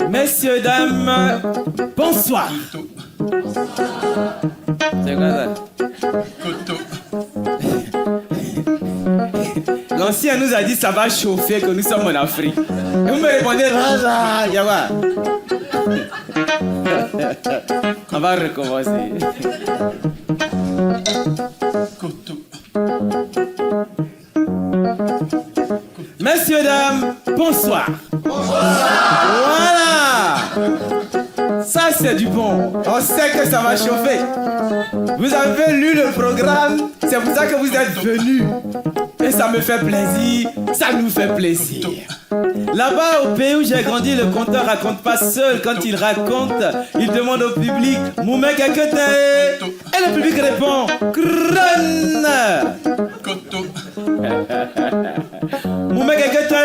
Messieurs, dames, bonsoir. C'est quoi ça? L'ancien nous a dit ça va chauffer, que nous sommes en Afrique. Et vous me répondez, Raja, Yawa. On va recommencer. Messieurs, dames, bonsoir. Voilà. Ça, c'est du bon. On sait que ça va chauffer. Vous avez lu le programme, c'est pour ça que vous êtes venus. Et ça me fait plaisir, ça nous fait plaisir. Là-bas, au pays où j'ai grandi, le conteur raconte pas seul. Quand il raconte, il demande au public « Moumek Ekete ?» Et le public répond « Kren !» Moumek Ekete !»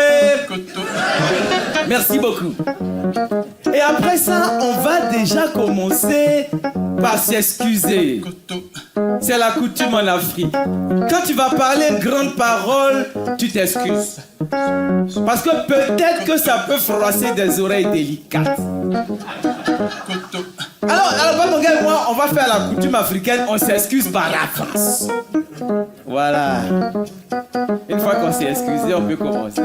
Merci beaucoup. Et après ça, on va déjà commencer par s'excuser. C'est la coutume en Afrique. Quand tu vas parler une grande parole, tu t'excuses. Parce que peut-être que ça peut froisser des oreilles délicates. Alors mon gars et moi, on va faire la coutume africaine, on s'excuse par avance. Voilà. Une fois qu'on s'est excusé, on peut commencer.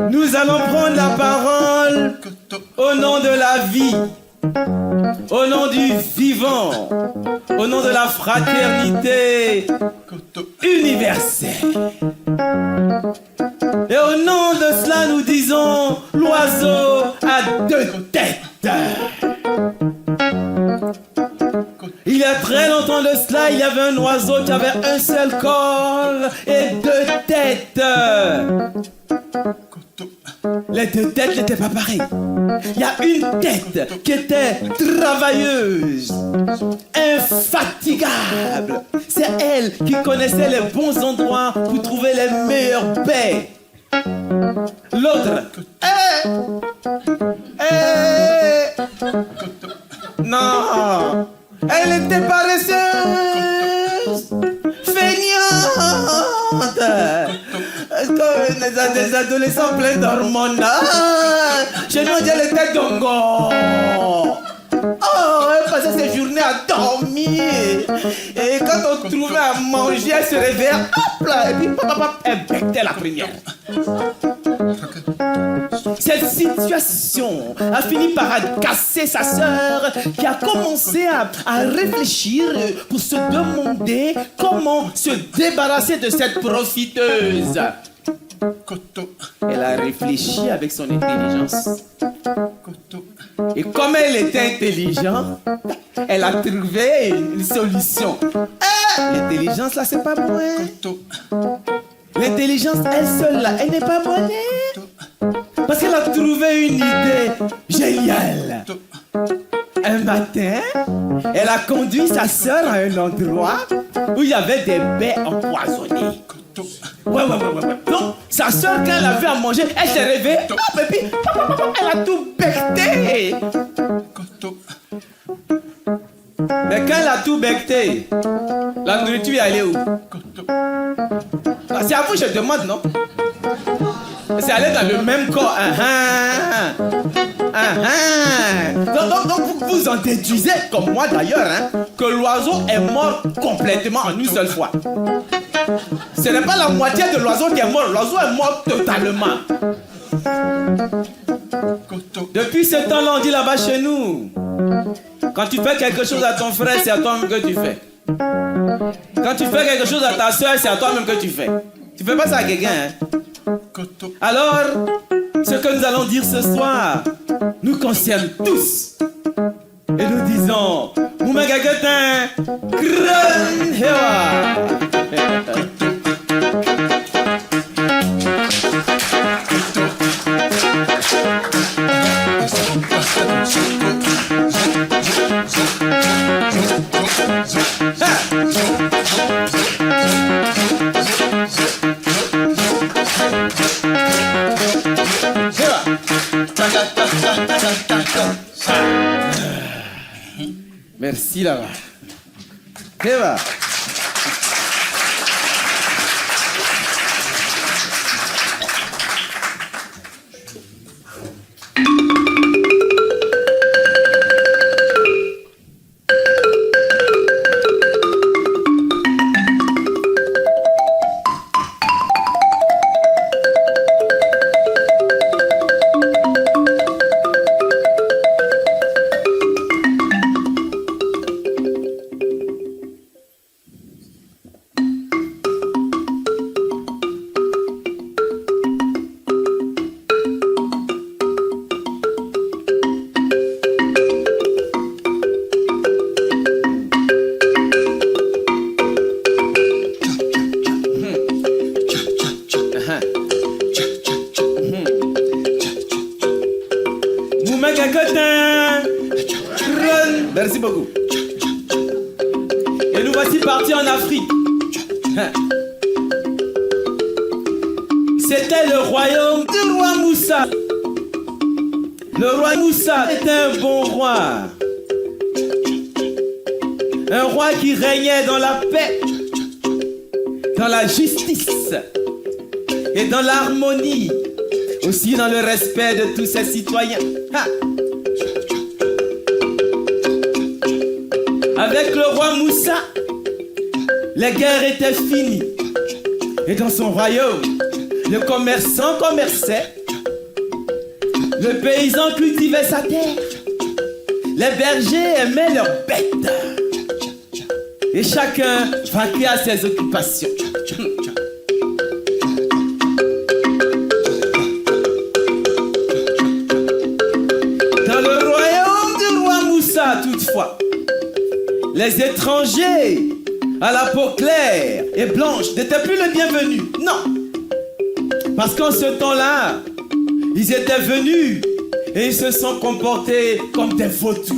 Nous allons prendre la parole au nom de la vie, au nom du vivant, au nom de la fraternité universelle. Et au nom de cela, nous disons l'oiseau à deux têtes. Il y a très longtemps de cela, il y avait un oiseau qui avait un seul corps et deux têtes. Les deux têtes n'étaient pas pareilles. Il y a une tête qui était travailleuse, infatigable. C'est elle qui connaissait les bons endroits pour trouver les meilleures baies. L'autre, non, elle était paresseuse, feignante, comme des adolescents pleins d'hormones. Chez nous, on dit elle était dongo. Oh, elle passait ses journées à dormir. Et quand on trouvait à manger, elle se réveillait, hop là, et puis elle bectait la première. Cette situation a fini par casser sa sœur qui a commencé à réfléchir pour se demander comment se débarrasser de cette profiteuse. Elle a réfléchi avec son intelligence. Et comme elle était intelligente, elle a trouvé une solution. L'intelligence là, c'est pas bon. L'intelligence, elle seule là, elle n'est pas bonne. Parce qu'elle a trouvé une idée géniale. Un matin, elle a conduit sa sœur à un endroit où il y avait des baies empoisonnées. Ouais. Donc, sa soeur, quand elle a vu à manger, elle s'est réveillée. Et puis, elle a tout becté. Mais quand elle a tout becté, la nourriture est allée où? C'est à vous que je demande, non? C'est allé dans le même corps. Donc vous en déduisez, comme moi d'ailleurs, que l'oiseau est mort complètement en une seule fois. Ce n'est pas la moitié de l'oiseau qui est mort, l'oiseau est mort totalement. Depuis ce temps-là, on dit là-bas chez nous, quand tu fais quelque chose à ton frère, c'est à toi-même que tu fais. Quand tu fais quelque chose à ta soeur, c'est à toi-même que tu fais. Tu fais pas ça à quelqu'un, Alors, ce que nous allons dire ce soir nous concerne tous. Et nous disons, Moumagagetin, Gran Hewa. Merci là-bas. Eva. Merci beaucoup. Et nous voici partis en Afrique. C'était le royaume du roi Moussa. Le roi Moussa était un bon roi. Un roi qui régnait dans la paix, dans la justice et dans l'harmonie. Aussi dans le respect de tous ses citoyens. Avec le roi Moussa, les guerres étaient finies. Et dans son royaume, le commerçant commerçait, le paysan cultivait sa terre, les bergers aimaient leurs bêtes. Et chacun vaquait à ses occupations. Dans le royaume du roi Moussa, toutefois, les étrangers à la peau claire et blanche n'étaient plus les bienvenus. Non. Parce qu'en ce temps-là, ils étaient venus et ils se sont comportés comme des vautours.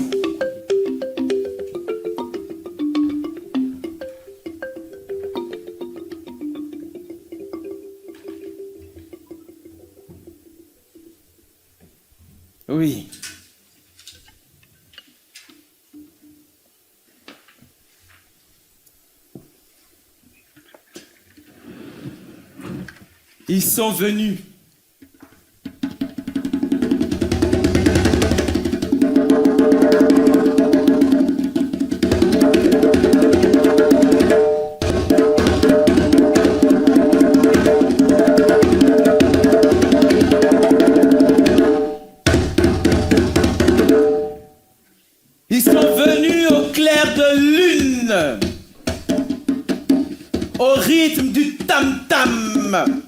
Oui. Ils sont venus. Ils sont venus au clair de lune, au rythme du tam-tam.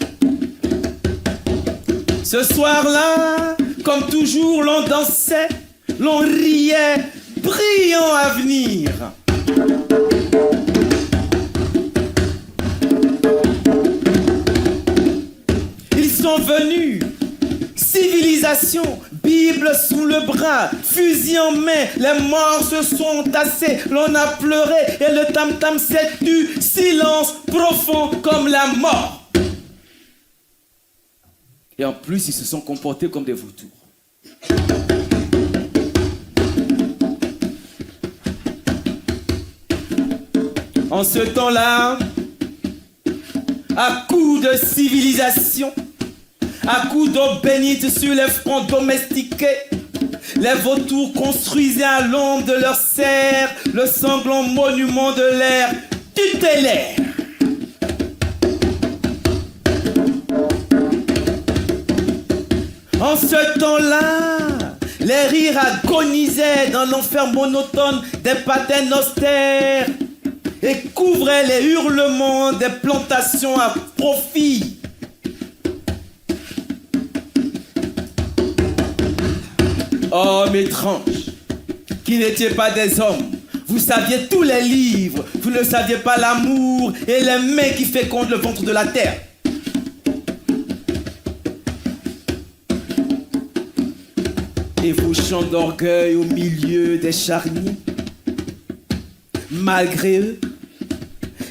Ce soir-là, comme toujours, l'on dansait, l'on riait, brillant avenir. Ils sont venus, civilisation, Bible sous le bras, fusil en main, les morts se sont tassés, l'on a pleuré et le tam-tam s'est tu, silence profond comme la mort. Et en plus, ils se sont comportés comme des vautours. En ce temps-là, à coups de civilisation, à coups d'eau bénite sur les fronts domestiqués, les vautours construisaient à l'ombre de leur serre le sanglant monument de l'air tutélaire. En ce temps-là, les rires agonisaient dans l'enfer monotone des patins austères et couvraient les hurlements des plantations à profit. Hommes étranges, qui n'étiez pas des hommes, vous saviez tous les livres, vous ne saviez pas l'amour et les mains qui fécondent le ventre de la terre. Et vos chants d'orgueil au milieu des charniers. Malgré eux,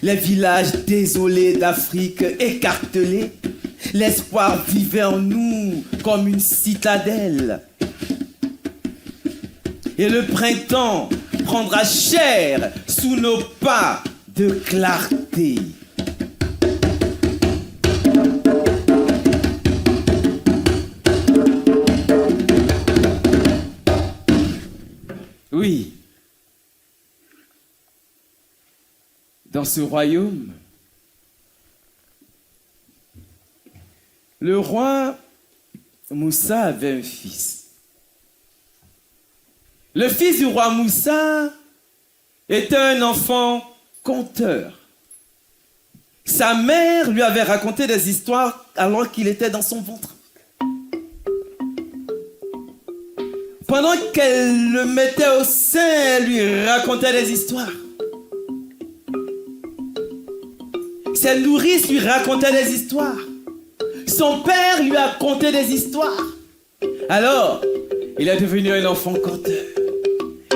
les villages désolés d'Afrique écartelés, l'espoir vivait en nous comme une citadelle. Et le printemps prendra chair sous nos pas de clarté. Oui, dans ce royaume, le roi Moussa avait un fils. Le fils du roi Moussa était un enfant conteur. Sa mère lui avait raconté des histoires alors qu'il était dans son ventre. Pendant qu'elle le mettait au sein, elle lui racontait des histoires. Ses nourrices lui racontaient des histoires. Son père lui a conté des histoires. Alors, il est devenu un enfant conteur.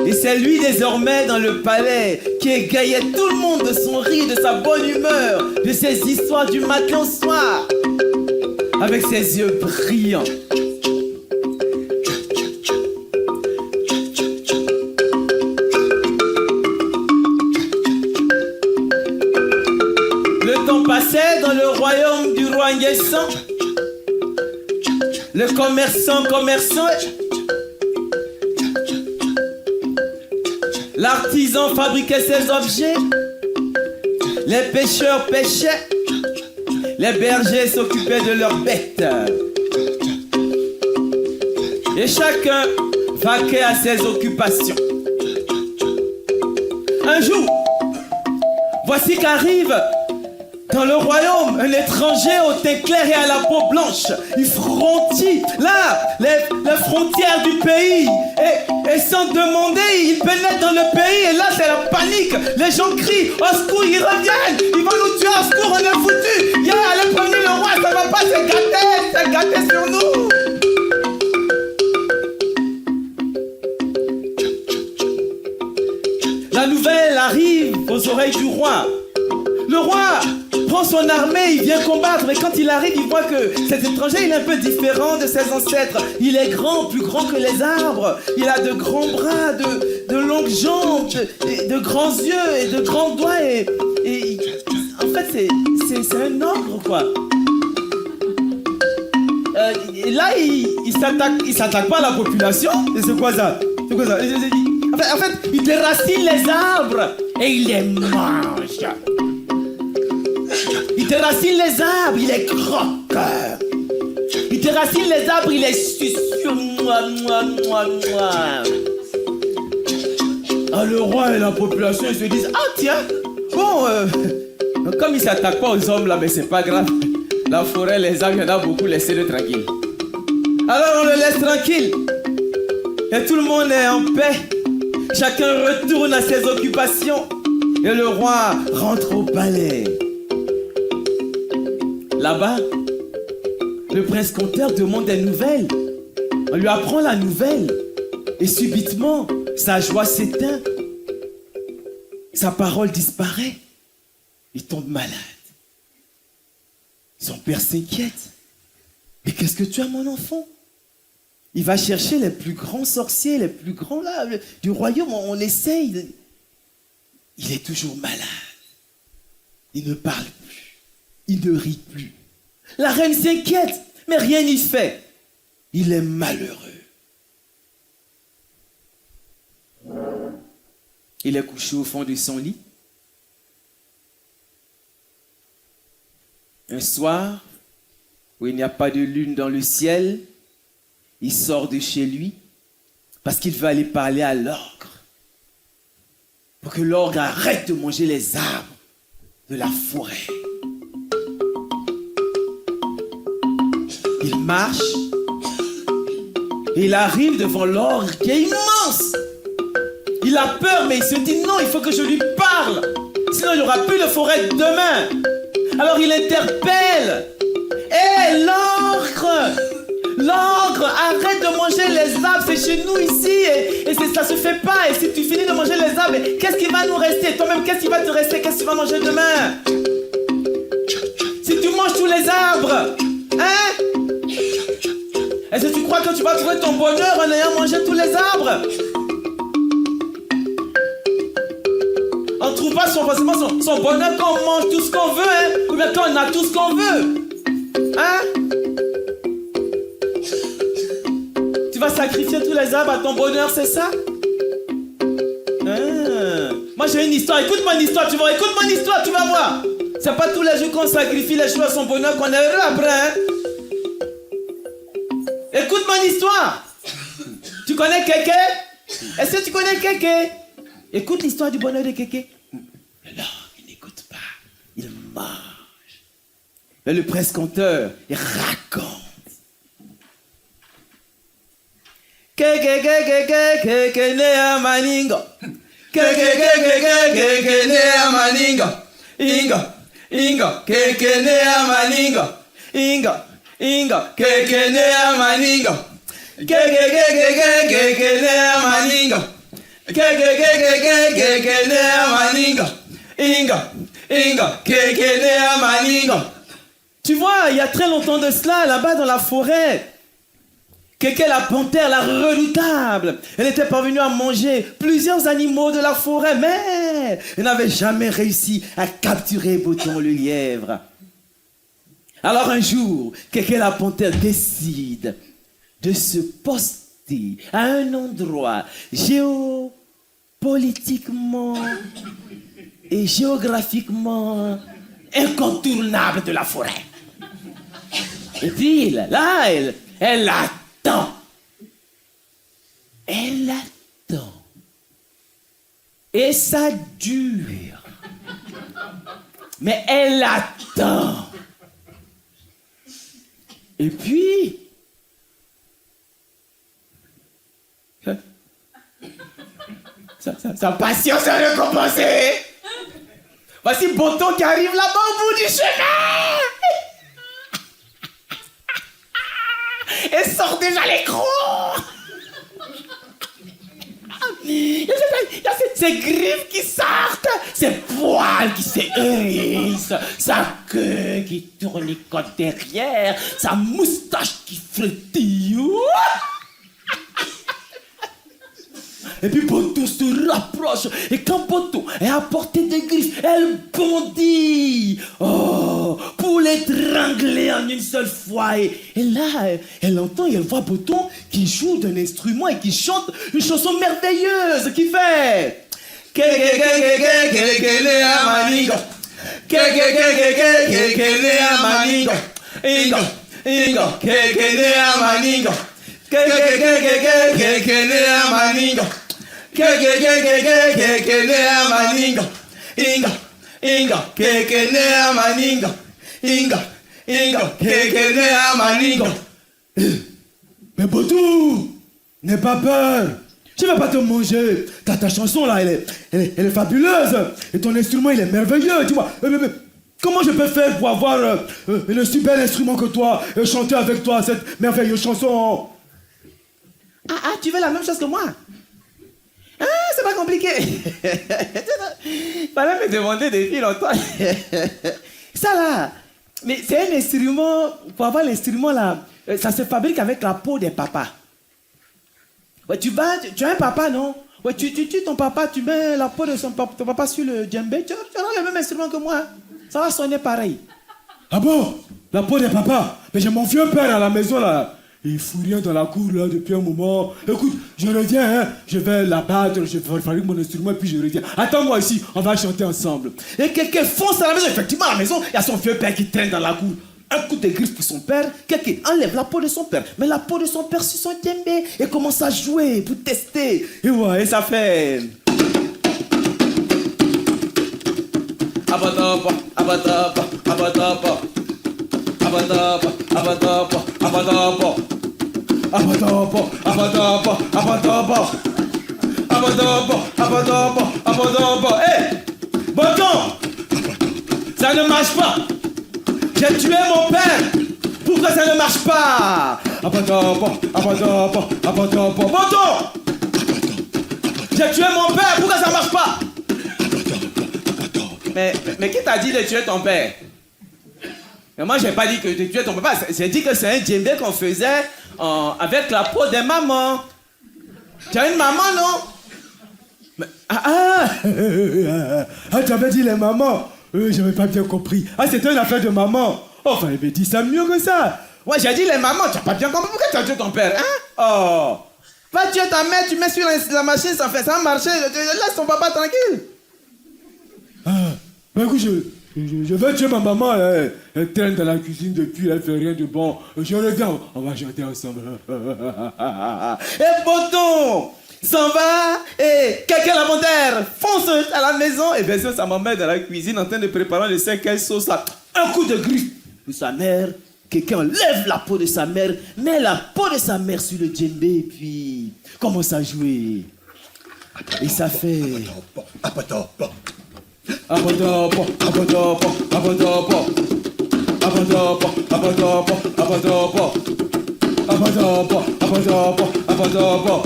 Et c'est lui désormais dans le palais qui égayait tout le monde de son rire, de sa bonne humeur, de ses histoires du matin au soir, avec ses yeux brillants. Le temps passait dans le royaume du roi Nguessan. Le commerçant. L'artisan fabriquait ses objets, les pêcheurs pêchaient, les bergers s'occupaient de leurs bêtes. Et chacun vaquait à ses occupations. Un jour, voici qu'arrive dans le royaume un étranger au teint clair et à la peau blanche. Il frontit là les frontières du pays et sans demander, il pénètre dans le pays et là c'est la panique. Les gens crient au secours, ils reviennent, ils vont nous tuer, au secours, on est foutus. Yeah, allez prenez le roi, ça va pas se gâter sur nous. La nouvelle arrive aux oreilles du roi. Le roi prend son armée, il vient combattre, mais quand il arrive, il voit que cet étranger, il est un peu différent de ses ancêtres. Il est grand, plus grand que les arbres. Il a de grands bras, de longues jambes, de grands yeux et de grands doigts. Et en fait, c'est un ogre, quoi. Et là, il s'attaque pas à la population. Et c'est quoi ça? En fait, il déracine les arbres et il les mange. Il déracine les arbres, il les croque. Il déracine les arbres, il les suce. Ah, le roi et la population, ils se disent, ah tiens, bon, comme il ne s'attaque pas aux hommes là, mais c'est pas grave. La forêt, les arbres, il y en a beaucoup, laissez-le tranquille. Alors on le laisse tranquille. Et tout le monde est en paix. Chacun retourne à ses occupations. Et le roi rentre au palais. Là-bas, le prince conteur demande des nouvelles. On lui apprend la nouvelle. Et subitement, sa joie s'éteint. Sa parole disparaît. Il tombe malade. Son père s'inquiète. mais qu'est-ce que tu as, mon enfant? Il va chercher les plus grands sorciers, les plus grands là, du royaume. On essaye. Il est toujours malade. Il ne parle plus. Il ne rit plus. La reine s'inquiète, mais rien n'y fait. Il est malheureux. Il est couché au fond de son lit. Un soir, où il n'y a pas de lune dans le ciel, il sort de chez lui parce qu'il veut aller parler à l'ogre pour que l'ogre arrête de manger les arbres de la forêt. Il marche et il arrive devant l'ogre qui est immense. Il a peur, mais il se dit non, il faut que je lui parle, sinon il n'y aura plus de forêt demain. Alors il interpelle. Hé, l'ogre! L'ogre, arrête de manger les arbres, c'est chez nous ici et ça se fait pas. Et si tu finis de manger les arbres, qu'est-ce qui va nous rester? Toi-même, qu'est-ce qui va te rester? Qu'est-ce que tu vas manger demain? Si tu manges tous les arbres, hein? Est-ce que tu crois que tu vas trouver ton bonheur en ayant mangé tous les arbres? On ne trouve pas forcément son bonheur quand on mange tout ce qu'on veut, hein? Ou bien quand on a tout ce qu'on veut. Hein? Tu vas sacrifier tous les arbres à ton bonheur, c'est ça? Moi j'ai une histoire, écoute mon histoire, tu vas voir. C'est pas tous les jours qu'on sacrifie les choses à son bonheur qu'on est heureux après, hein? Écoute mon histoire. Tu connais Kéké? Est-ce que tu connais Kéké? Écoute l'histoire du bonheur de Kéké. Alors, il n'écoute pas, il mange. Mais le presse-conteur, il raconte. Kéké né à Maningo. Kéké né à Maningo. Ingo, Kéké né à Maningo. Ingo, Kéké né à Maningo. Kéké né à Maningo. Kéké né à Maningo. Ingo, Kéké né à Maningo. Tu vois, il y a très longtemps de cela, là-bas dans la forêt, Kéké la panthère, la redoutable, elle était parvenue à manger plusieurs animaux de la forêt, mais elle n'avait jamais réussi à capturer Bouton le lièvre. Alors un jour, Kéké la panthère décide de se poster à un endroit géopolitiquement et géographiquement incontournable de la forêt. Et puis là, elle attend. Elle attend. Et ça dure. Mais elle attend. Et puis, sa patience est récompensée. Voici Bouton qui arrive là-bas au bout du chemin. Et sort déjà les crocs. Il y a ses griffes qui sortent, ses poils qui s'hérissent, sa queue qui tournicote derrière, sa moustache qui frétille. Et puis Bouton se rapproche. Et quand Bouton est à portée des griffes, elle bondit. Oh, pour l'étrangler en une seule fois. Et là, elle entend et elle voit Bouton qui joue d'un instrument et qui chante une chanson merveilleuse qui fait Kéké à Maningo. Kéké à Maningo. Ingo, Kéké à Maningo. Kéké à Maningo. Kéké à Maningo. Ingo, Kéké à Maningo. Ingo, Kéké à Maningo. Mais Bouton, n'aie pas peur. Je ne vais pas te manger. Ta chanson là, elle est fabuleuse. Et ton instrument, il est merveilleux, tu vois. Mais comment je peux faire pour avoir un aussi bel instrument que toi et chanter avec toi cette merveilleuse chanson? Ah, tu veux la même chose que moi? Ah, c'est pas compliqué. Fallait me demander depuis longtemps. Ça là, mais c'est un instrument, pour avoir l'instrument là, Ça se fabrique avec la peau des papas. Ouais, tu as un papa, non? Ouais, tu tues ton papa, tu mets la peau de ton papa sur le djembé, tu auras le même instrument que moi. Ça va sonner pareil. Ah bon? La peau des papas? Mais j'ai mon vieux père à la maison là. Il fout rien dans la cour là depuis un moment. Écoute, je reviens, hein. Je vais l'abattre, je fabrique mon instrument et puis je reviens. Attends-moi ici, on va chanter ensemble. Et quelqu'un fonce à la maison. Effectivement, à la maison, il y a son vieux père qui traîne dans la cour. Un coup de griffe pour son père, quelqu'un enlève la peau de son père, met la peau de son père sur son djembé et commence à jouer pour tester. Et ouais, ça fait... Abadaba, abadaba, abadaba. Abadaba, abadaba, abadaba. Abadaba, abadaba, abadaba. Abadaba, abadaba, abadaba. Hé! Bâton! Ça ne marche pas! J'ai tué mon père! Pourquoi ça ne marche pas? Abadaba, abadaba, abadaba. Bâton! J'ai tué mon père! Pourquoi ça ne marche pas? Mais qui t'a dit de tuer ton père? Mais moi, j'ai pas dit que tu tuais ton papa. J'ai dit que c'est un djembé qu'on faisait avec la peau des mamans. Tu as une maman, non? Mais, tu avais dit les mamans. J'avais pas bien compris. Ah, c'était une affaire de maman. Enfin, il me dit ça mieux que ça. Ouais, j'ai dit les mamans. Tu n'as pas bien compris. Pourquoi tu as tué ton père, hein? Oh! Va tuer ta mère, tu mets sur la machine, ça va marcher. Laisse ton papa tranquille. Ben écoute, je vais tuer ma maman. Elle traîne dans la cuisine depuis, elle fait rien de bon. Je reviens, on va chanter ensemble. Et Bâton s'en va et quelqu'un l'inventaire fonce à la maison et bien sûr sa maman est dans la cuisine en train de préparer le 5 sauce là. Un coup de griffe pour sa mère. Quelqu'un lève la peau de sa mère, met la peau de sa mère sur le djembé et puis commence à jouer. Et ça fait... Abadaba, abadaba, abadaba, abadaba. Abadaba, abadaba, abadaba. Abadaba, abadaba, abadaba.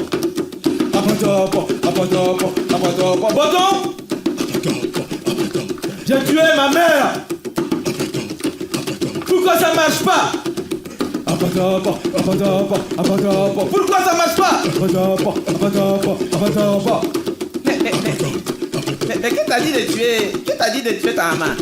Abadaba, abadaba, abadaba. Bâton! J'ai tué ma mère! Pourquoi ça marche pas? Abadaba, abadaba, abadaba. Pourquoi ça marche pas? Abadaba, abadaba, abadaba. Mais qui t'a dit de tuer? Qui t'a dit de tuer ta maman?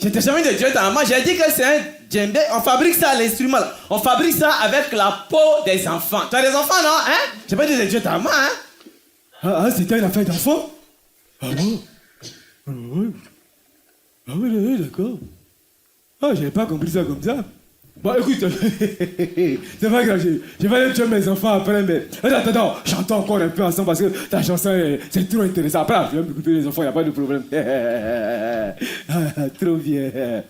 Je t'ai jamais dit de tuer ta maman. J'ai dit que c'est un djembé. On fabrique ça à l'instrument. On fabrique ça avec la peau des enfants. Tu as des enfants, non? Hein? J'ai pas dit de tuer ta maman, hein? C'était une affaire d'enfant? Ah bon? Ah oui, d'accord. Ah, j'avais pas compris ça comme ça. Bon, écoute, c'est pas grave, je vais aller tuer mes enfants après, mais... Attends, chantons encore un peu ensemble parce que ta chanson, c'est trop intéressant. Après, je vais m'occuper des enfants, il n'y a pas de problème. Trop bien.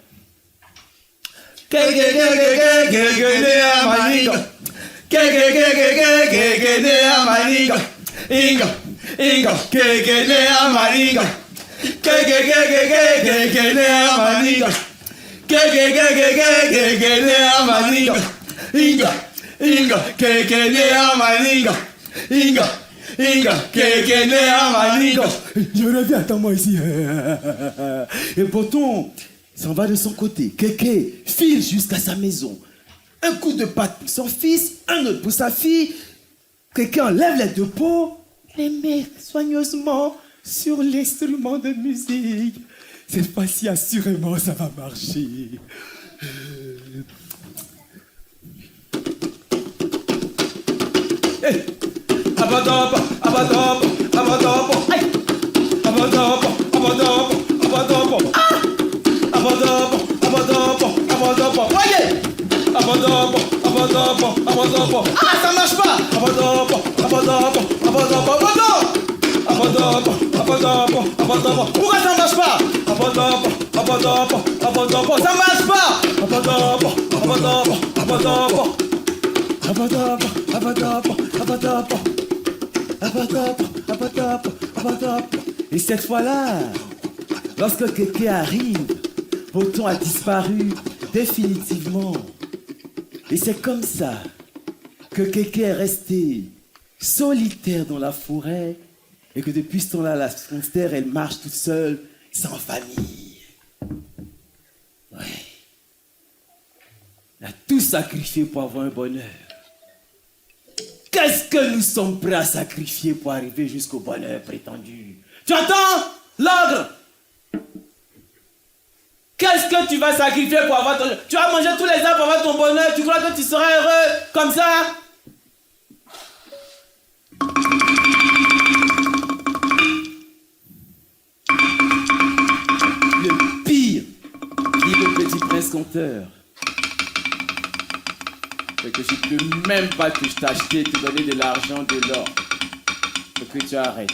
Je reviens, attends-moi ici. Et Bâton s'en va de son côté. Kéké file jusqu'à sa maison. Un coup de patte pour son fils, un autre pour sa fille. Kéké enlève les deux peaux, les met soigneusement sur l'instrument de musique. Cette fois-ci, assurément, ça va marcher. Hey. Abadaba, abadaba, abadaba. Aïe. Abadaba, abadaba, abadaba. Ah. Abadaba, abadaba, abadaba. Voyez. Abadaba, abadaba, abadaba. Ah, ça marche pas. Abadaba, abadaba, abadaba. Abadaba, abadaba, abadaba. Pourquoi ça marche pas? Abadaba, abadaba, abadaba. Ça marche pas. Abadaba, abadaba, abadaba. Abadaba, abadaba, abadaba. Abadaba, abadaba, abadaba. Et cette fois-là, lorsque Kéké arrive, Bâton a disparu définitivement. Et c'est comme ça que Kéké est resté solitaire dans la forêt et que depuis ce temps-là, la frontière, elle marche toute seule, sans famille. Ouais. On a tout sacrifié pour avoir un bonheur. Qu'est-ce que nous sommes prêts à sacrifier pour arriver jusqu'au bonheur prétendu? Tu entends, l'ogre? Qu'est-ce que tu vas sacrifier pour avoir ton... Tu vas manger tous les ans pour avoir ton bonheur. Tu crois que tu seras heureux comme ça? Le pire, dit le petit prince conteur, c'est que je ne peux même pas t'acheter, te donner de l'argent, de l'or, pour que tu arrêtes.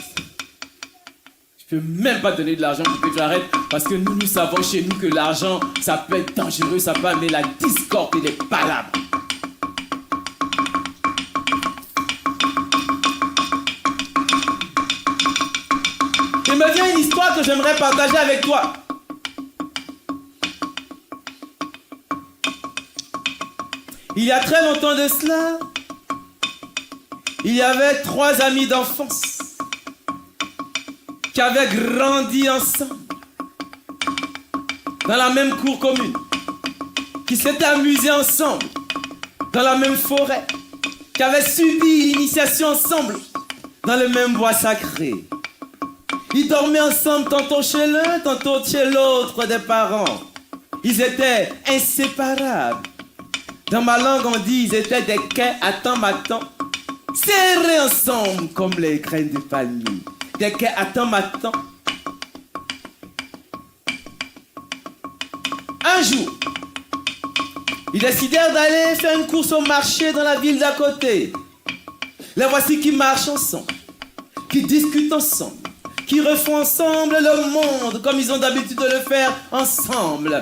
Je ne peux même pas donner de l'argent pour que tu arrêtes, parce que nous savons chez nous que l'argent, ça peut être dangereux, ça peut amener la discorde et les palabres. Il me vient une histoire que j'aimerais partager avec toi. Il y a très longtemps de cela, il y avait 3 amis d'enfance qui avaient grandi ensemble dans la même cour commune, qui s'étaient amusés ensemble dans la même forêt, qui avaient subi l'initiation ensemble dans le même bois sacré. Ils dormaient ensemble tantôt chez l'un, tantôt chez l'autre des parents. Ils étaient inséparables. Dans ma langue, on dit ils étaient des quais à temps-matemps, serrés ensemble comme les graines de palmier. Des quais à temps-matant. Un jour, ils décidèrent d'aller faire une course au marché dans la ville d'à côté. Les voici qui marchent ensemble, qui discutent ensemble, qui refont ensemble le monde comme ils ont d'habitude de le faire ensemble.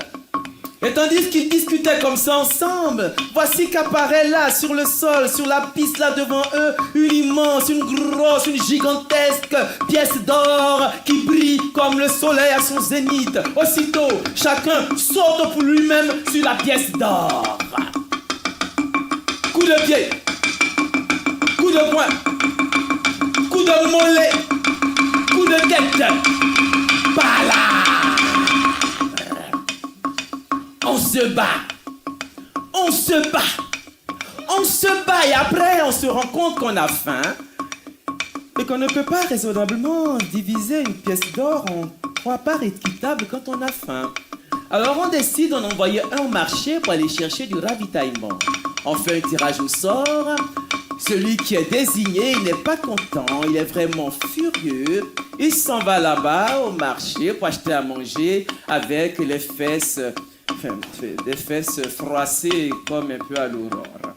Et tandis qu'ils discutaient comme ça ensemble, voici qu'apparaît là, sur le sol, sur la piste là devant eux, une immense, une grosse, une gigantesque pièce d'or qui brille comme le soleil à son zénith. Aussitôt, chacun saute pour lui-même sur la pièce d'or. Coup de pied, coup de poing, coup de mollet, coup de tête. Bala! On se bat, on se bat, on se bat et après on se rend compte qu'on a faim et qu'on ne peut pas raisonnablement diviser une pièce d'or en 3 parts équitables quand on a faim. Alors on décide d'en envoyer un au marché pour aller chercher du ravitaillement. On fait un tirage au sort. Celui qui est désigné, il n'est pas content, il est vraiment furieux. Il s'en va là-bas au marché pour acheter à manger avec les fesses... des fesses froissées comme un peu à l'aurore.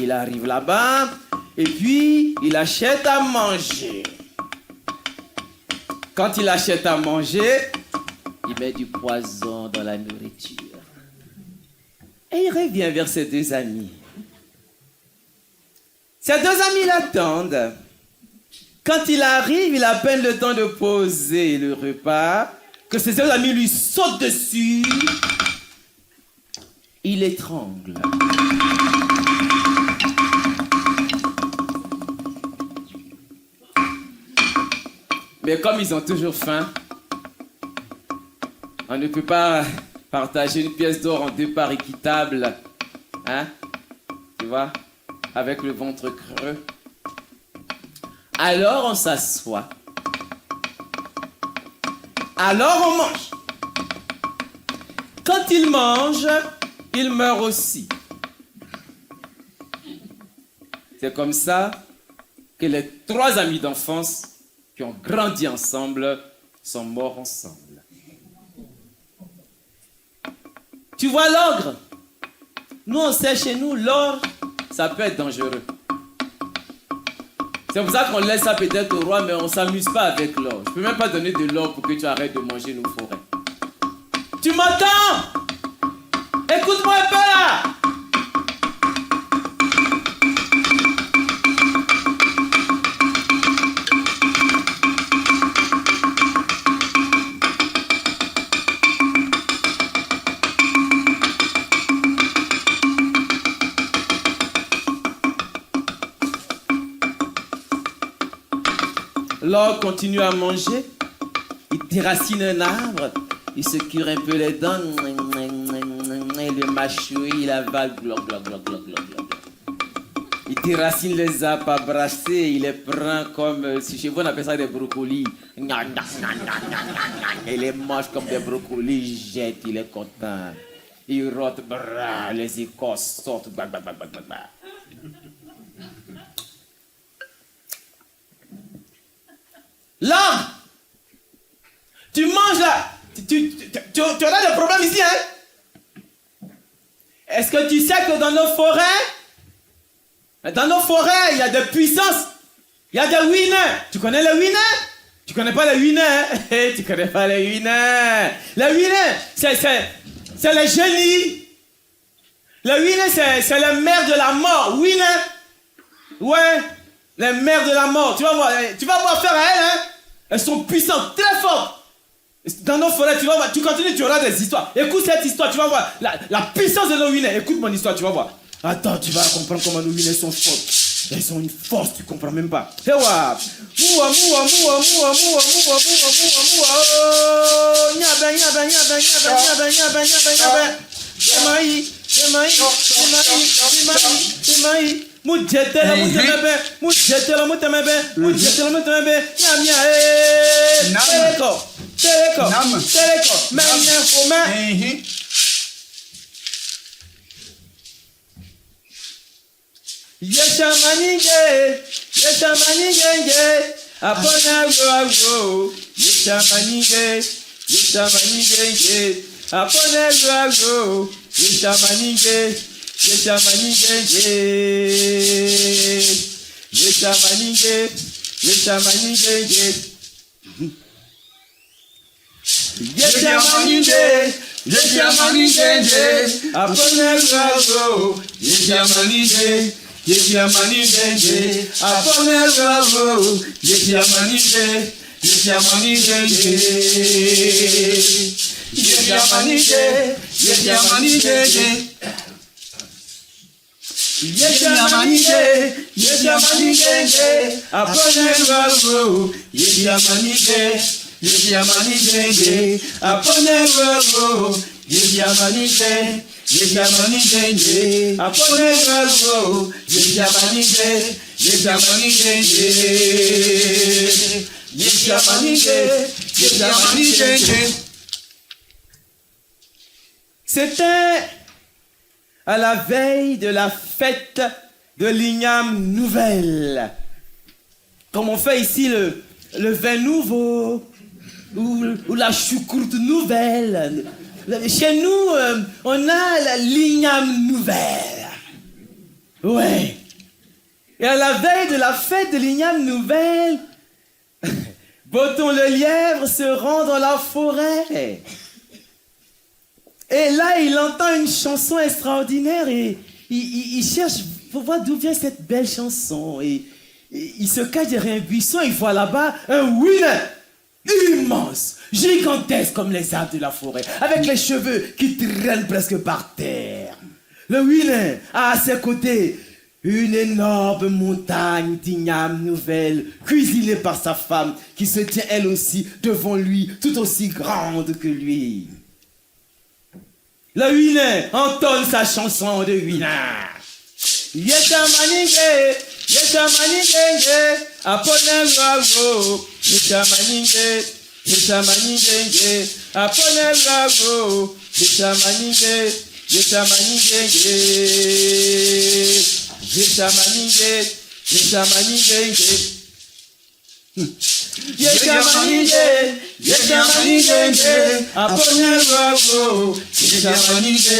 Il arrive là-bas et puis il achète à manger. Quand il achète à manger, il met du poison dans la nourriture. Et il revient vers ses 2 amis. Ses 2 amis l'attendent. Quand il arrive, il a à peine le temps de poser le repas que ses 2 amis lui sautent dessus. Il étrangle. Mais comme ils ont toujours faim, on ne peut pas partager une pièce d'or en 2 parts équitables. Hein? Tu vois? Avec le ventre creux. Alors on s'assoit. Alors on mange. Quand il mange, il meurt aussi. C'est comme ça que les 3 amis d'enfance qui ont grandi ensemble sont morts ensemble. Tu vois l'ogre? Nous on sait chez nous, l'or, ça peut être dangereux. C'est pour ça qu'on laisse ça peut-être au roi, mais on ne s'amuse pas avec l'or. Je ne peux même pas donner de l'or pour que tu arrêtes de manger nos forêts. Tu m'entends? Écoute-moi un peu là! L'ogre continue à manger, il déracine un arbre, il se cure un peu les dents, train de mâchouiller, il avale, gloc, gloc, gloc, gloc, gloc, gloc. Il déracine les arbres à brasser, il les prend comme, si chez vous on appelle ça des brocolis. Il les mange comme des brocolis, il jette, il est content. Il rote, les écorces sortent. Là, tu manges là, tu as des problèmes ici, hein? Est-ce que tu sais que dans nos forêts, il y a des puissances, il y a des winners. Tu connais les winners? Tu connais pas les winners, hein? Tu connais pas les winners. Les winners, c'est les génies. Les winners, c'est les mères de la mort. Winner, ouais, les mères de la mort. Tu vas voir faire à elles, hein? Elles sont puissantes, très fortes. Dans nos forêts, tu vas voir, tu continues, tu auras des histoires. Écoute cette histoire, tu vas voir la puissance de nos winners. Écoute mon histoire, tu vas voir. Attends, tu vas comprendre comment nos winners sont fortes. Elles ont une force, tu comprends même pas. Fais voir. Moua. Yeshamanige, apona wo, Yeshamanige, apona wo, Yeshamanige, C'était à la veille de la fête de l'Igname Nouvelle. Comme on fait ici le vin nouveau ou la choucroute nouvelle. Chez nous, on a l'Igname Nouvelle. Ouais. Et à la veille de la fête de l'Igname Nouvelle, Boton le lièvre se rend dans la forêt. Et là, il entend une chanson extraordinaire et il cherche pour voir d'où vient cette belle chanson. Et il se cache derrière un buisson, il voit là-bas un winner immense, gigantesque comme les arbres de la forêt, avec les cheveux qui traînent presque par terre. Le winner a à ses côtés une énorme montagne d'igname nouvelle, cuisinée par sa femme, qui se tient elle aussi devant lui, tout aussi grande que lui. Le winner entonne sa chanson de winner. Yeshamanige, apone wawo. Yeshamanige, apone wawo. Yeshamanige.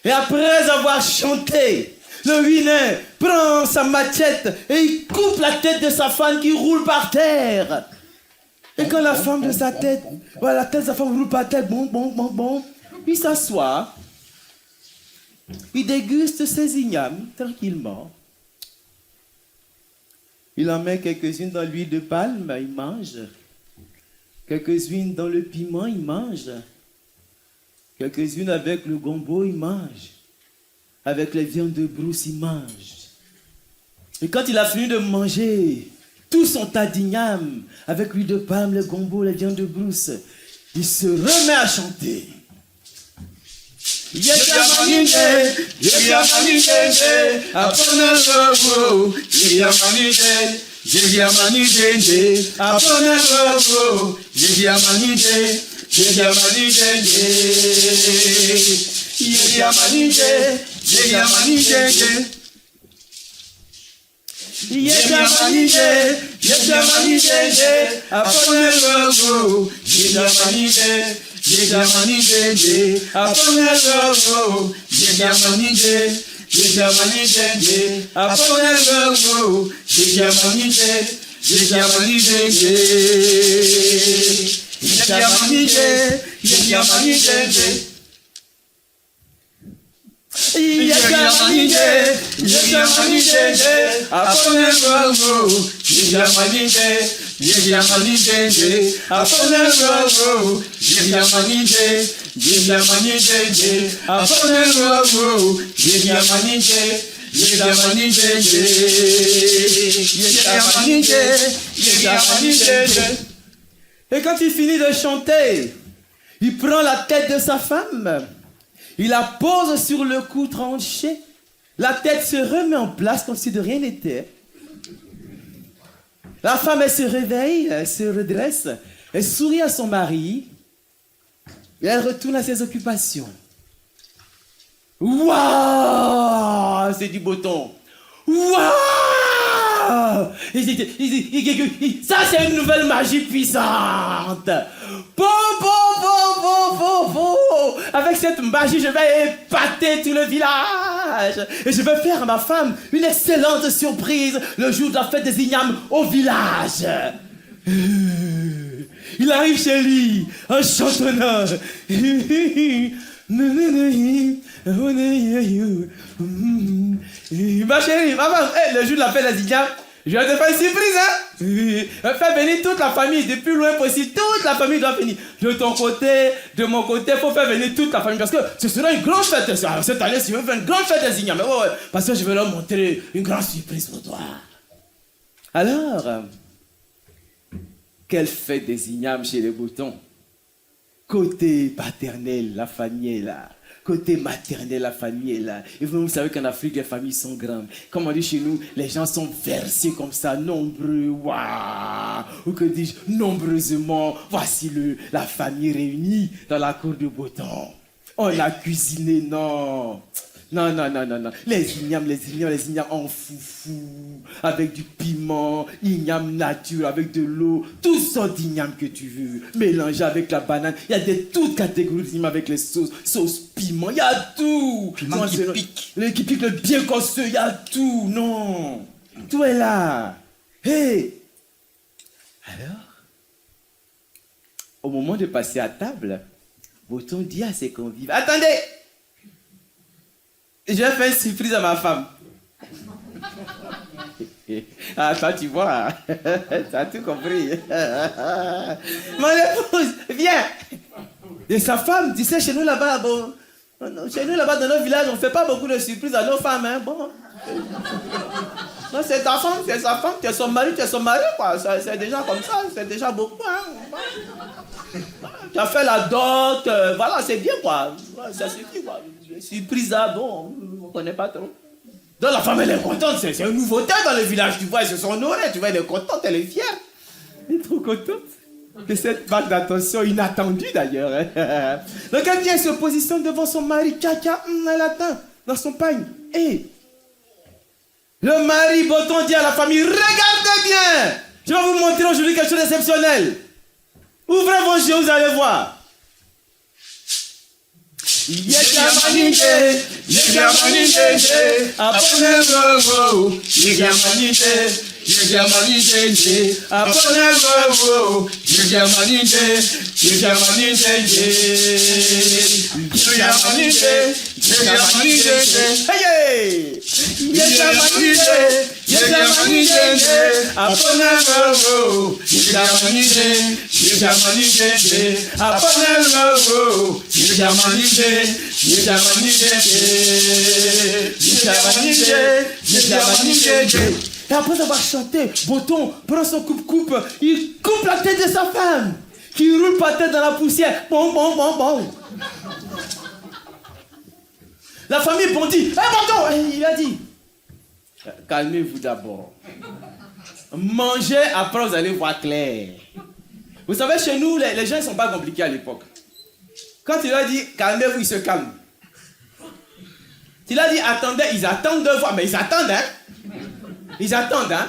Et après avoir chanté, le winner prend sa machette et il coupe la tête de sa femme qui roule par terre. Et quand la femme de sa tête, voilà, la tête de sa femme roule par terre, bon, il s'assoit, il déguste ses ignames tranquillement. Il en met quelques-unes dans l'huile de palme, il mange. Quelques-unes dans le piment, il mange. Quelques-unes avec le gombo, il mange. Avec les viandes de brousse, il mange. Et quand il a fini de manger tout son tas d'igname, avec l'huile de palme, le gombo, les viandes de brousse, il se remet à chanter. Et quand il finit de chanter, il prend la tête de sa femme, il la pose sur le cou tranché, la tête se remet en place comme si de rien n'était. La femme, elle se réveille, elle se redresse, elle sourit à son mari et elle retourne à ses occupations. Waouh, c'est du beau ton. Waouh, ça c'est une nouvelle magie puissante. Avec cette magie, je vais épater tout le village. Et je vais faire à ma femme une excellente surprise le jour de la fête des ignames au village. Il arrive chez lui, en chantonnant. Ma chérie, maman, le jour de la fête des ignames, je vais te faire une surprise, hein? Fais venir toute la famille, depuis loin possible, toute la famille doit venir. De ton côté, de mon côté, il faut faire venir toute la famille parce que ce sera une grande fête. Cette année, si je veux faire une grande fête des ignames, ouais, parce que je vais leur montrer une grande surprise pour toi. Alors, quelle fête des ignames chez les boutons? Côté paternel, la famille est là. Côté maternel, la famille est là. Et vous savez qu'en Afrique, les familles sont grandes. Comme on dit chez nous, les gens sont versés comme ça, nombreux. Waouh! Ou que dis-je, nombreusement. Voici la famille réunie dans la cour de Boton. On a cuisiné, non. Non. Les ignames en foufou, avec du piment, ignames nature, avec de l'eau, toutes sortes d'ignames que tu veux, mélangé avec la banane. Il y a toutes catégories d'ignames avec les sauces piment, il y a tout. Piment qui pique. Qui pique le bien corseux, il y a tout, non. Tout est là. Hey. Alors, au moment de passer à table, Boton dit à ses convives, attendez! Je vais faire une surprise à ma femme. Ah, toi, tu vois, tu as tout compris. Mon épouse, viens. Et sa femme, tu sais, chez nous là-bas, dans nos villages, on ne fait pas beaucoup de surprises à nos femmes, hein, bon. Non, c'est ta femme, c'est sa femme, tu es son mari, quoi. C'est déjà comme ça, c'est déjà beaucoup, hein. Tu as fait la dot, voilà, c'est bien, quoi. Ça suffit, quoi. Surprise, bon, on ne connaît pas trop. Donc la femme, elle est contente, c'est une nouveauté dans le village, tu vois, ils se sont honorés, tu vois, elle est contente, elle est fière. Elle est trop contente de cette vague d'attention inattendue d'ailleurs. Hein. Donc elle vient se positionne devant son mari, elle attend dans son pagne. Et le mari Boton dit à la famille, regardez bien, je vais vous montrer aujourd'hui quelque chose d'exceptionnel. Ouvrez vos yeux, vous allez voir. Et après avoir chanté, Boton prend son coupe-coupe, il coupe la tête de sa femme, qui roule par terre dans la poussière. Bon, bon, bon, bon. La famille bondit. Boton, il a dit, calmez-vous d'abord. Mangez, après vous allez voir clair. Vous savez, chez nous, les gens ne sont pas compliqués à l'époque. Quand il a dit, calmez-vous, ils se calment. Il a dit, attendez, ils attendent de voir, mais ils attendent, hein. Ils attendent, hein.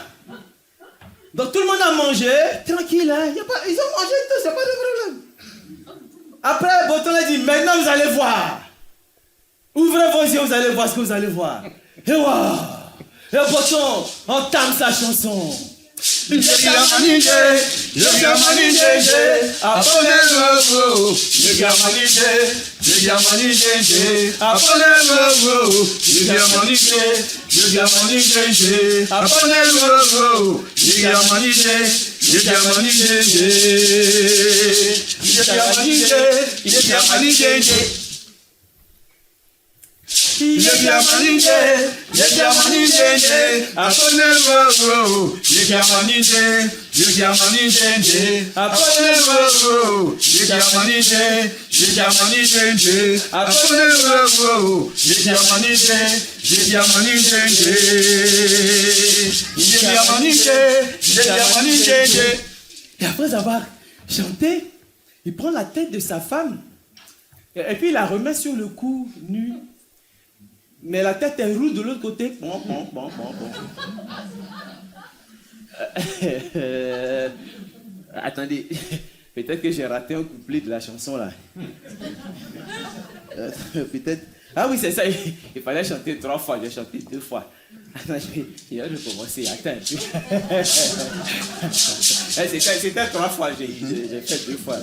Donc tout le monde a mangé, tranquille, hein. Ils ont mangé tout, c'est pas de problème. Après, Boton a dit, maintenant vous allez voir. Ouvrez vos yeux, vous allez voir ce que vous allez voir. Et waouh! Et Boton entame sa chanson. Et après avoir chanté, il prend la tête de sa femme et puis il la remet sur le cou nu. Mais la tête est roule de l'autre côté. Bon, bon, bon, bon, bon. Attendez, peut-être que j'ai raté un couplet de la chanson là. Peut-être. Ah oui, c'est ça. Il fallait chanter 3 fois. J'ai chanté 2 fois. Attends, je vais recommencer. Attends. C'était 3 fois. J'ai fait 2 fois.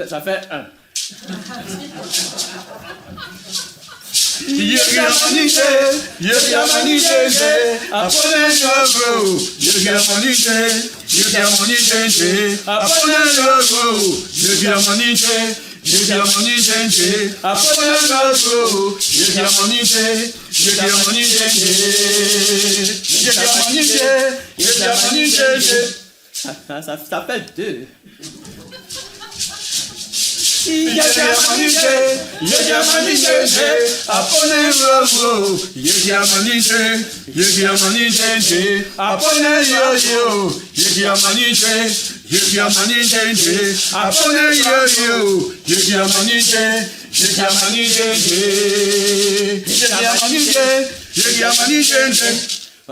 Ça fait 1. Ça fait 2.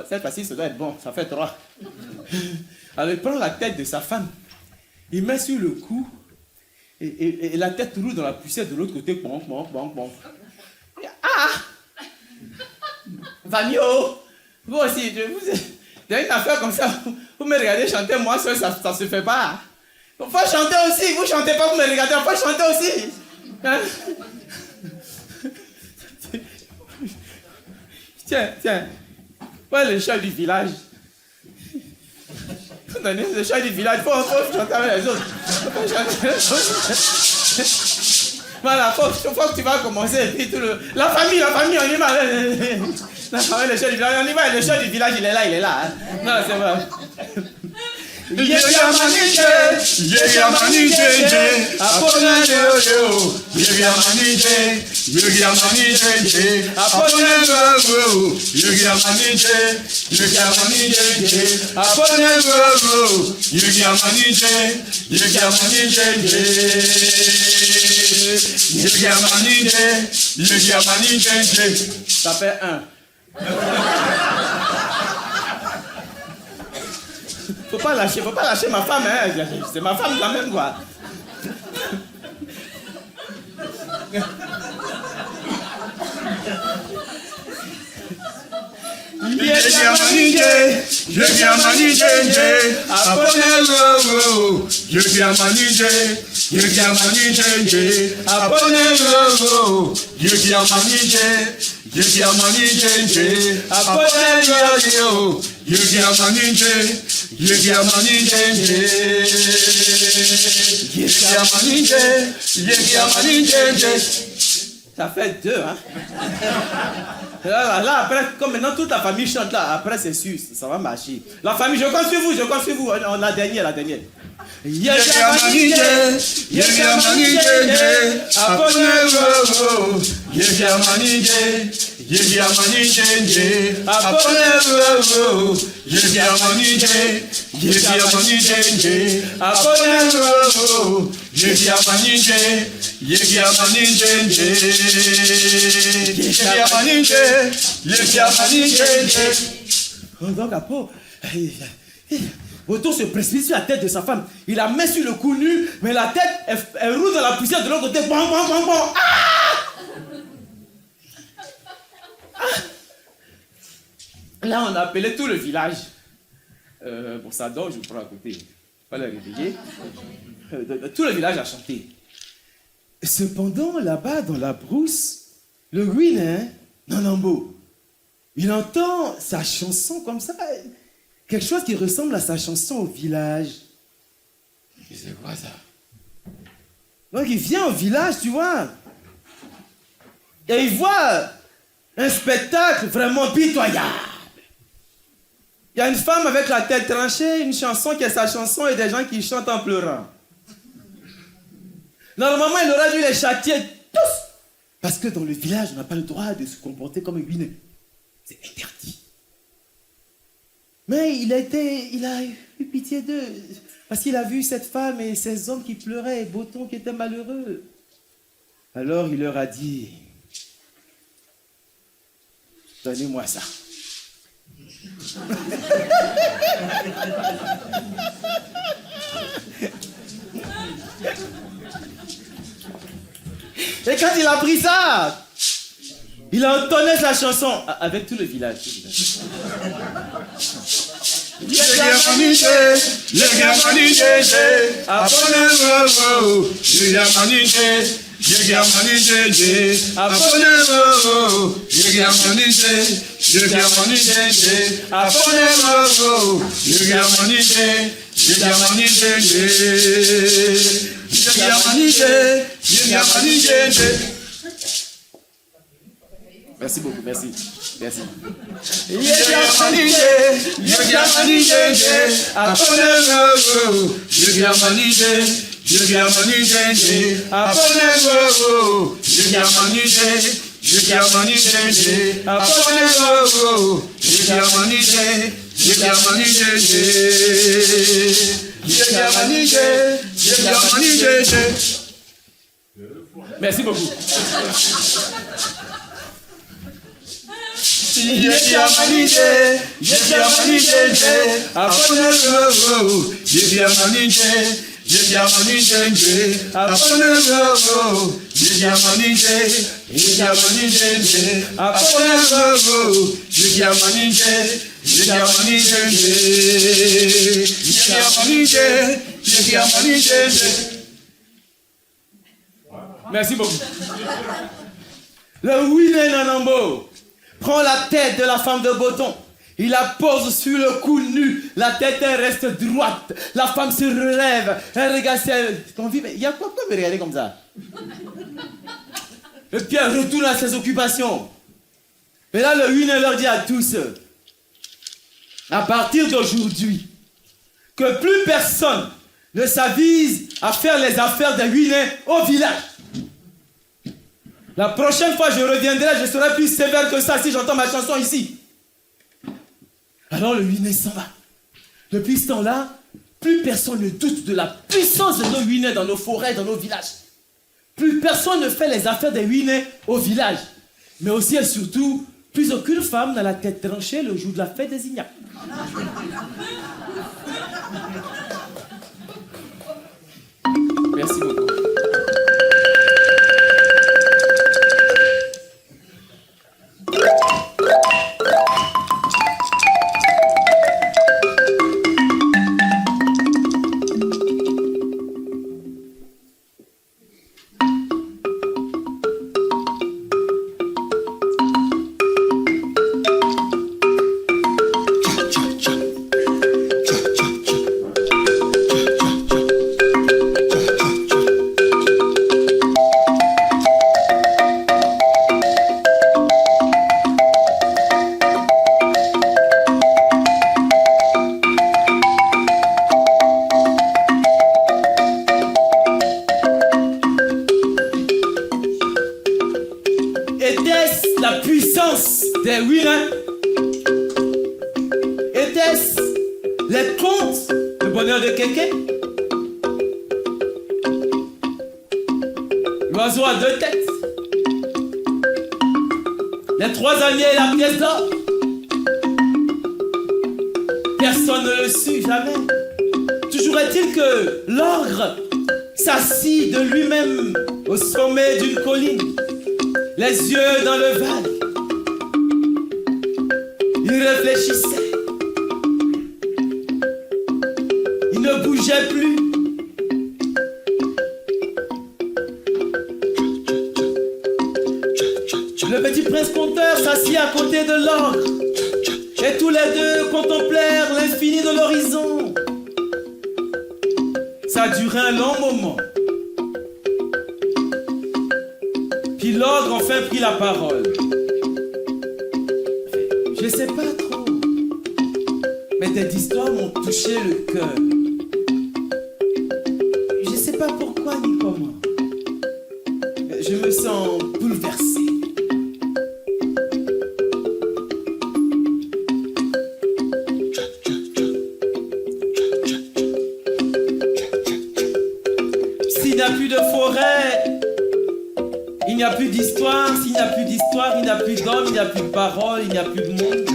Cette fois-ci, ça doit être bon. Ça fait 3. Alors, il prend la tête de sa femme. Il met sur le cou. Et la tête roule dans la poussière de l'autre côté. Bon, bon, bon, bon. Ah! Vagno! Vous aussi, vous avez une affaire comme ça. Vous me regardez chanter, moi seul, ça se fait pas. Il faut chanter aussi. Vous chantez pas, vous me regardez, il faut chanter aussi. Hein? Tiens. Voilà le chef du village. Le chef du village, il faut chanter avec les autres. Voilà, faut que tu vas commencer. Et puis la famille, on y va. La famille, le chef du village, on y va. Le chef du village, il est là. Hein. Non, c'est vrai. Ça fait un. Faut pas lâcher ma femme, hein. C'est ma femme quand même, quoi. Ça fait deux, hein. Là, après, comme maintenant toute la famille chante là, après c'est sûr, ça va marcher. La famille, je compte sur vous. On la dernière. Donc après, Boton se précipite sur la tête de sa femme. Il la met sur le cou nu, mais la tête, elle roule dans la poussière de l'autre côté. Bon. Ah! Là, on a appelé tout le village. Pour ça, donc, je vous prends à côté. Pas le réveiller. Tout le village a chanté. Cependant, là-bas, dans la brousse, le Guinéen, Nanambo, il entend sa chanson comme ça. Quelque chose qui ressemble à sa chanson au village. C'est quoi ça? Donc il vient au village, tu vois. Et il voit un spectacle vraiment pitoyable. Il y a une femme avec la tête tranchée, une chanson qui est sa chanson et des gens qui chantent en pleurant. Normalement, il aurait dû les châtier tous. Parce que dans le village, on n'a pas le droit de se comporter comme un Guinéen. C'est interdit. Mais il a eu pitié d'eux. Parce qu'il a vu cette femme et ces hommes qui pleuraient et Boton qui était malheureux. Alors il leur a dit, donnez-moi ça. Et quand il a pris ça, il a entonné sa chanson avec tout le village. Merci beaucoup, merci. Merci beaucoup. Merci beaucoup. Le Willy Nanambo prend la tête de la femme de Boton. Il la pose sur le cou nu. La tête elle reste droite. La femme se relève. Elle regarde son vie. Mais il y a quoi me regarder comme ça? Le Pierre retourne à ses occupations. Et là, le Willy leur dit à tous, à partir d'aujourd'hui, que plus personne ne s'avise à faire les affaires des Huinais au village. La prochaine fois, je reviendrai, je serai plus sévère que ça si j'entends ma chanson ici. Alors le Huinais s'en va. Depuis ce temps-là, plus personne ne doute de la puissance de nos Huinais dans nos forêts, dans nos villages. Plus personne ne fait les affaires des Huinais au village. Mais aussi et surtout, plus aucune femme n'a la tête tranchée le jour de la fête des Ignacs. Merci beaucoup. Était-ce la puissance des Huinais? Était-ce les contes du bonheur de Kéké? L'oiseau à deux têtes, les trois amis et la pièce d'or? Personne ne le sut jamais. Toujours est-il que l'ogre s'assit de lui-même au sommet d'une colline, les yeux dans le val. Il réfléchissait. Il ne bougeait plus. Le petit prince conteur s'assit à côté de l'ogre. Et tous les deux contemplèrent l'infini de l'horizon. Ça a duré un long moment. Puis l'ogre enfin prit la parole. Je sais pas trop, mais tes histoires m'ont touché le cœur. Je sais pas pourquoi ni comment. Je me sens bouleversé. S'il n'y a plus de forêt, il n'y a plus d'histoire. S'il n'y a plus d'histoire, il n'y a plus d'hommes, il n'y a plus de paroles, il n'y a plus de monde.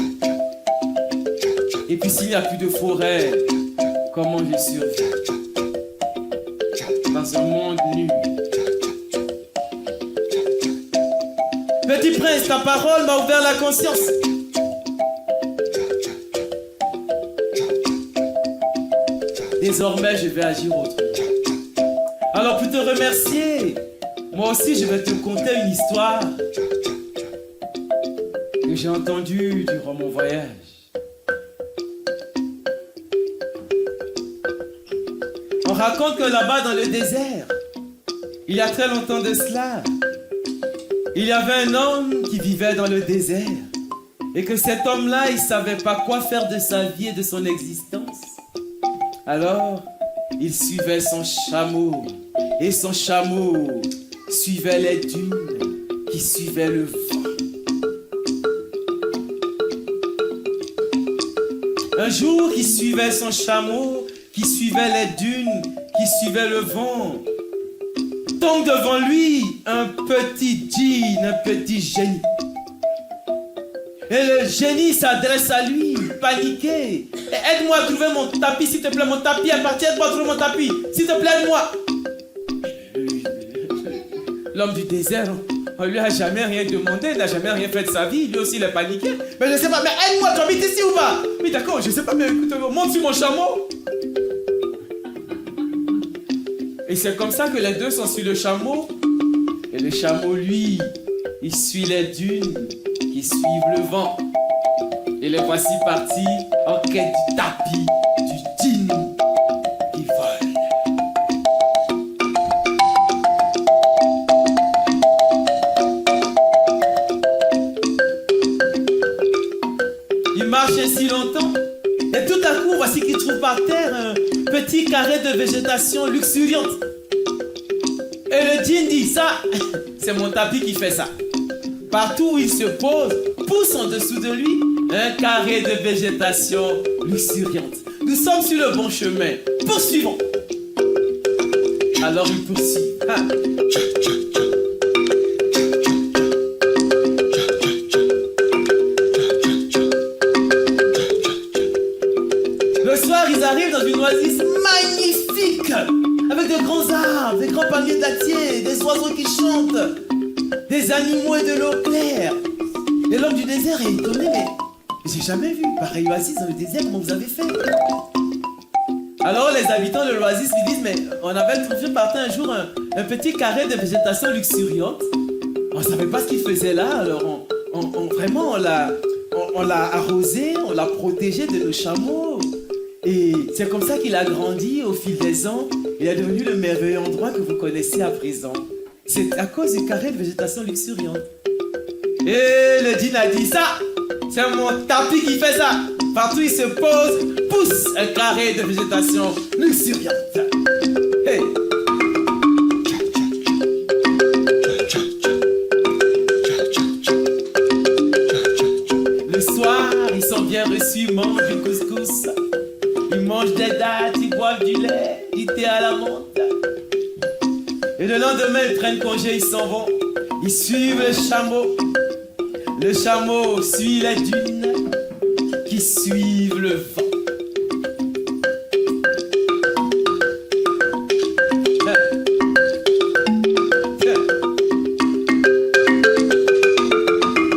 Et puis s'il n'y a plus de forêt, comment je survis dans un monde nu? Petit prince, ta parole m'a ouvert la conscience. Désormais, je vais agir autrement. Alors pour te remercier, moi aussi je vais te conter une histoire que j'ai entendue durant mon voyage. On raconte que là-bas dans le désert, il y a très longtemps de cela, il y avait un homme qui vivait dans le désert et que cet homme-là, il ne savait pas quoi faire de sa vie et de son existence. Alors, il suivait son chameau et son chameau suivait les dunes qui suivaient le vent. Un jour, il suivait son chameau, qui suivait les dunes, qui suivait le vent. Tombe devant lui un petit djinn, un petit génie. Et le génie s'adresse à lui, paniqué. Et aide-moi à trouver mon tapis, s'il te plaît, mon tapis est parti, aide-moi à trouver mon tapis, s'il te plaît, aide-moi. L'homme du désert, on lui a jamais rien demandé, il n'a jamais rien fait de sa vie, lui aussi il est paniqué. Mais je sais pas, mais aide-moi, tu habites ici ou pas? Oui d'accord, je sais pas, mais écoute, monte sur mon chameau. Et c'est comme ça que les deux sont sur le chameau. Et le chameau, lui, il suit les dunes qui suivent le vent. Et les voici partis en quête du tapis, du djinn qui vole. Ils marchent ainsi longtemps. Et tout à coup, voici qu'il trouve par terre un petit carré de végétation luxuriante. Et le djinn dit, ça, c'est mon tapis qui fait ça. Partout où il se pose, pousse en dessous de lui un carré de végétation luxuriante. Nous sommes sur le bon chemin. Poursuivons. Alors il poursuit. Ah. Le soir, ils arrivent dans une oasis magnifique, avec de grands arbres, des grands palmiers dattiers, des oiseaux qui chantent, des animaux et de l'eau claire. Et l'homme du désert est étonné, mais j'ai jamais vu pareil oasis dans le désert, comment vous avez fait? Alors les habitants de l'oasis lui disent, mais on avait trouvé par terre un jour un petit carré de végétation luxuriante. On ne savait pas ce qu'il faisait là, alors vraiment on l'a arrosé, on l'a protégé de nos chameaux. Et c'est comme ça qu'il a grandi au fil des ans. Il est devenu le merveilleux endroit que vous connaissez à présent. C'est à cause du carré de végétation luxuriante. Et le djinn a dit, ça, c'est mon tapis qui fait ça. Partout il se pose, pousse un carré de végétation luxuriante. Hey. Le soir, ils sont bien reçus, ils mangent du couscous. Ils mangent des dattes, ils boivent du lait, du thé à la menthe. Et le lendemain, ils prennent congé, ils s'en vont. Ils suivent le chameau. Le chameau suit les dunes qui suivent le vent.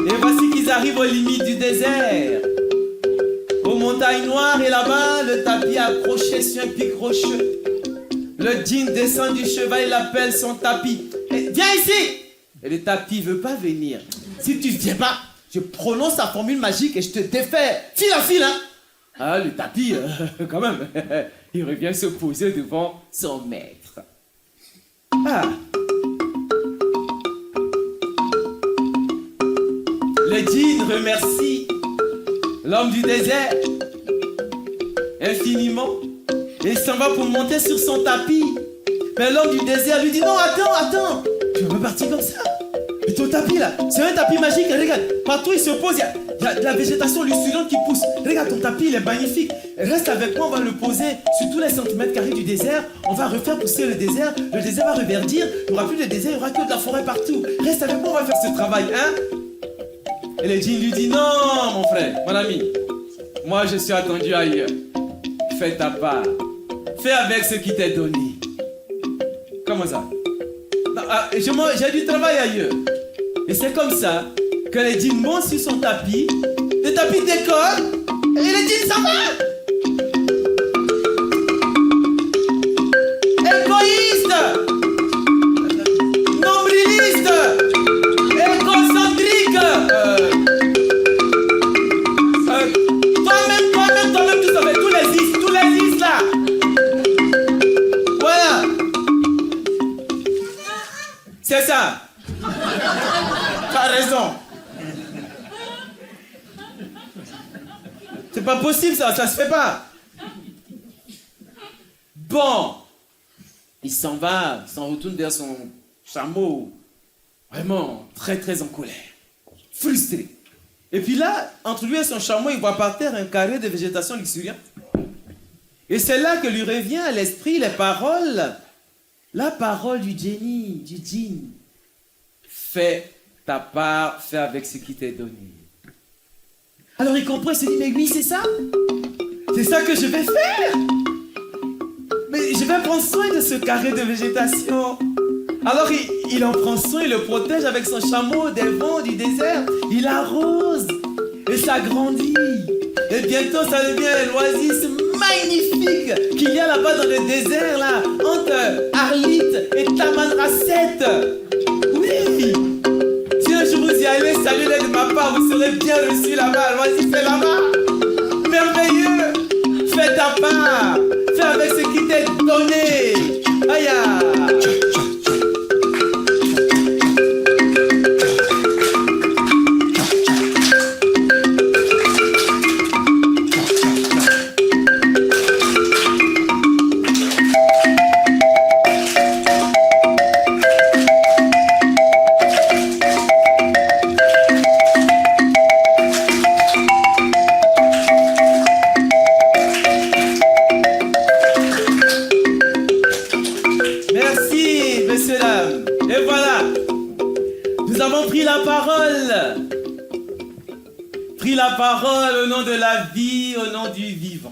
Et voici qu'ils arrivent aux limites du désert. Aux montagnes noires, et là-bas, le tapis accroché sur un pic rocheux. Le djinn descend du cheval, il appelle son tapis. Viens ici! Et le tapis ne veut pas venir. Si tu ne viens pas, je prononce la formule magique et je te défais. File à file, hein? Ah, le tapis, quand même, il revient se poser devant son maître. Ah. Le djinn remercie l'homme du désert infiniment et il s'en va pour monter sur son tapis. Mais l'homme du désert lui dit, non, attends, tu veux partir comme ça? Et ton tapis là, c'est un tapis magique, regarde, partout il se pose, il y a de la végétation luxuriante qui pousse. Regarde, ton tapis il est magnifique. Reste avec moi, on va le poser sur tous les centimètres carrés du désert. On va refaire pousser le désert va reverdir, il n'y aura plus de désert, il n'y aura que de la forêt partout. Reste avec moi, on va faire ce travail, hein? Et le djinn lui dit, non mon frère, mon ami, moi je suis attendu ailleurs. Fais ta part, fais avec ce qui t'est donné. Comment ça? J'ai du travail ailleurs. Et c'est comme ça que le djinn monte sur son tapis, le tapis décolle, et le djinn s'en va. Égoïste, nombriliste, égocentrique. Toi-même, tu savais, tous les is là. Voilà. C'est ça. T'as raison. C'est pas possible ça se fait pas. Bon. Il s'en va, il s'en retourne vers son chameau. Vraiment très très en colère. Frustré. Et puis là, entre lui et son chameau, il voit par terre un carré de végétation luxuriante. Et c'est là que lui revient à l'esprit les paroles. La parole du génie, du djinn. Fais ta part, fais avec ce qui t'est donné. Alors il comprend, il se dit, mais oui, c'est ça. C'est ça que je vais faire. Mais je vais prendre soin de ce carré de végétation. Alors il en prend soin, il le protège avec son chameau des vents, du désert. Il arrose et ça grandit. Et bientôt ça devient l'oasis magnifique qu'il y a là-bas dans le désert, là, entre Arlit et Tamanrasset. Oui. Si un jour vous y allez, saluez-les de ma part, vous serez bien reçus là-bas. L'oasis c'est là-bas. Merveilleux. Fais ta part. Fais avec ce qui t'est donné. Aïe. pris la parole au nom de la vie, au nom du vivant,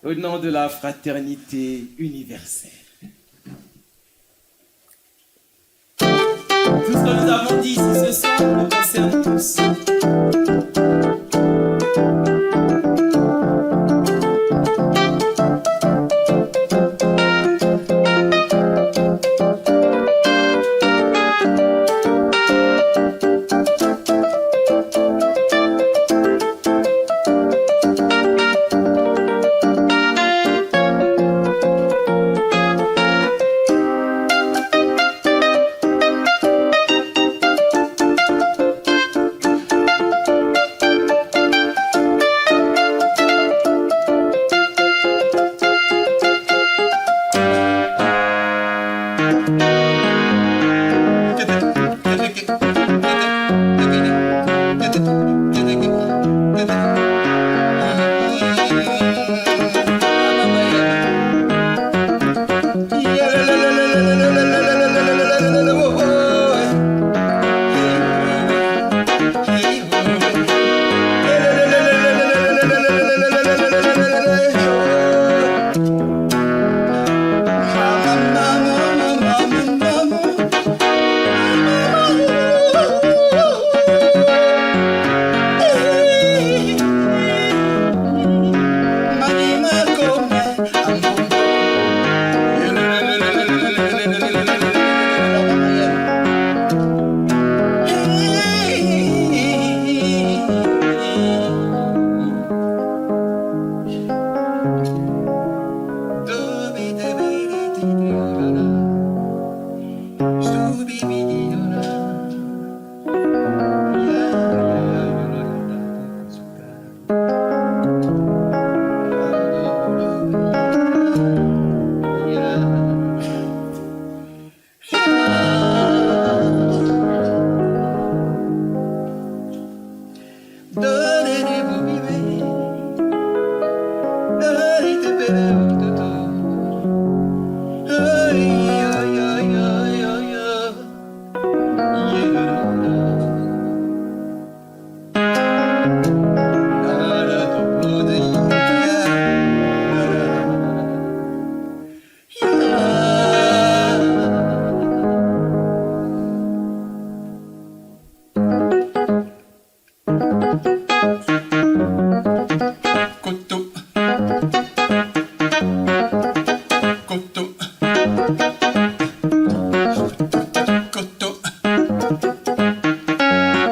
au nom de la fraternité universelle. Tout ce que nous avons dit ici ce soir nous concerne tous.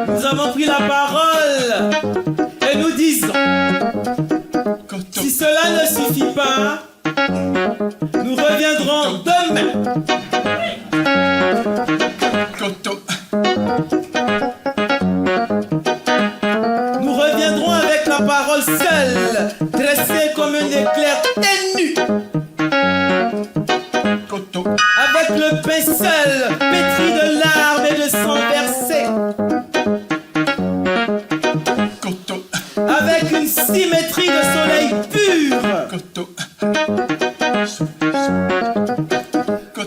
Nous avons pris la parole et nous disons, si cela ne suffit pas, nous reviendrons demain. Nous reviendrons avec la parole seule, dressée comme un éclair ténu. Avec le pain seul, pétri de larmes et de sang versé. Avec une symétrie de soleil pur.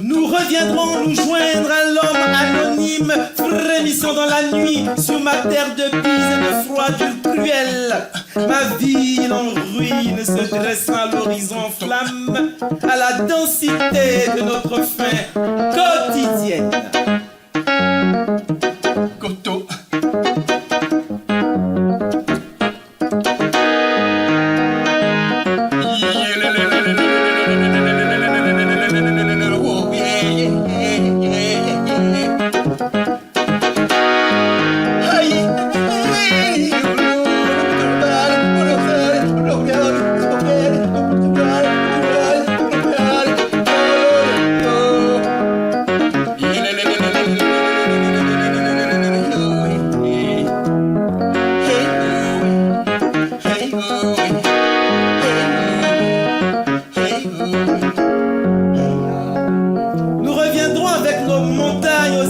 Nous reviendrons nous joindre à l'homme anonyme, frémissant dans la nuit, sur ma terre de bise et de froidure cruelle. Ma ville en ruine se dressant à l'horizon en flamme, à la densité de notre faim quotidienne.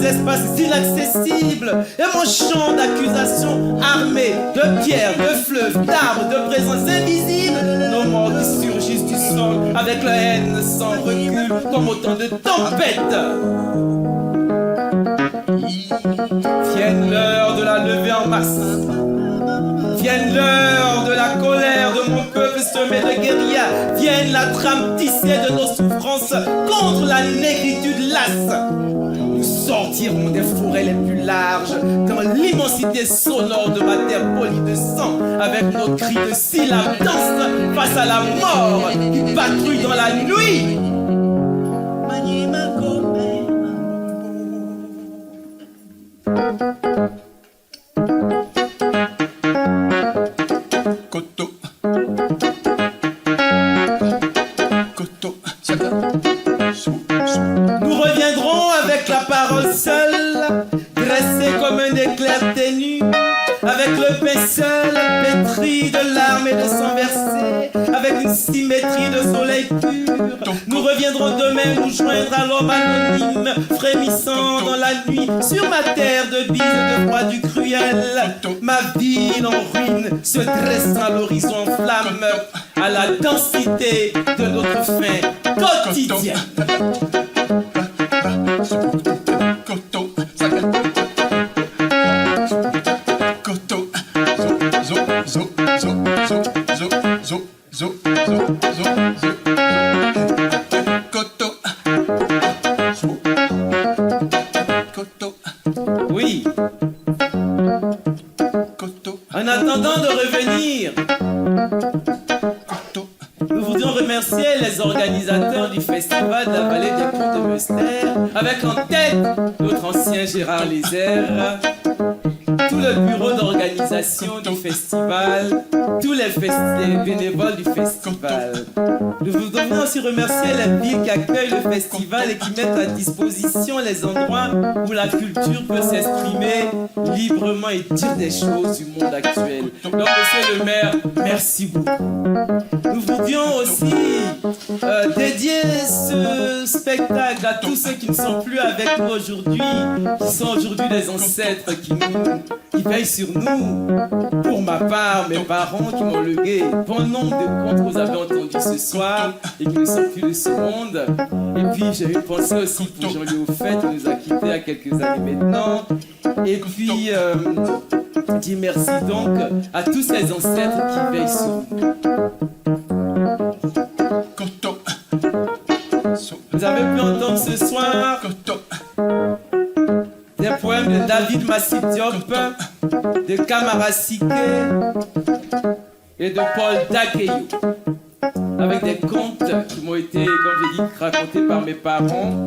Espaces inaccessibles et mon champ d'accusation armé de pierres, de fleuves, d'arbres, de présences invisibles, nos morts qui surgissent du sol avec la haine sans recul comme autant de tempêtes. Vienne l'heure de la levée en masse. Vienne l'heure de la colère de mon peuple semé de guérilla. Vienne la trame tissée de nos souffrances contre la négritude lasse. Nous sortirons des forêts les plus larges dans l'immensité sonore de ma terre polie de sang, avec nos cris de syllabes danses face à la mort qui patrouille dans la nuit. Koto. Koto. Nous reviendrons avec la parole seule, dressée comme un éclair ténu, avec le pinceau pétri de larmes et de sang versé, avec une symétrie de soleil pur. Nous reviendrons demain nous joindre à l'homme anonyme, frémissant dans la nuit, sur ma terre de bise et de froid du cruel. Ma ville en ruine se dresse à l'horizon en flamme, à la densité de notre fin quotidienne. Koto. Koto. Oui. En attendant de revenir, nous voudrions remercier les organisateurs du festival de la vallée des Cours de Meuster, avec en tête notre ancien Gérard Lézère, tout le bureau d'organisation du festival, tous les bénévoles du festival. Nous voudrions aussi remercier les villes qui accueillent le festival et qui mettent à disposition les endroits où la culture peut s'exprimer librement et dire des choses du monde actuel. Donc, monsieur le maire, merci beaucoup. Nous voulions aussi dédier ce spectacle à tous ceux qui ne sont plus avec nous aujourd'hui, qui sont aujourd'hui des ancêtres qui veillent sur nous. Pour ma part, mes parents qui m'ont légué bon nombre de contes que vous avez entendus ce soir et qui ne sont plus de ce monde. Et puis j'ai une pensée aussi pour Jean-Louis Auffaît qui nous a quittés il y a quelques années maintenant. Et puis dis merci donc à tous ces ancêtres qui veillent sur nous. Vous avez pu entendre ce soir des poèmes de David Massi Diop, de Kamara Siké et de Paul Dakeyo, avec des contes qui m'ont été, comme j'ai dit, racontés par mes parents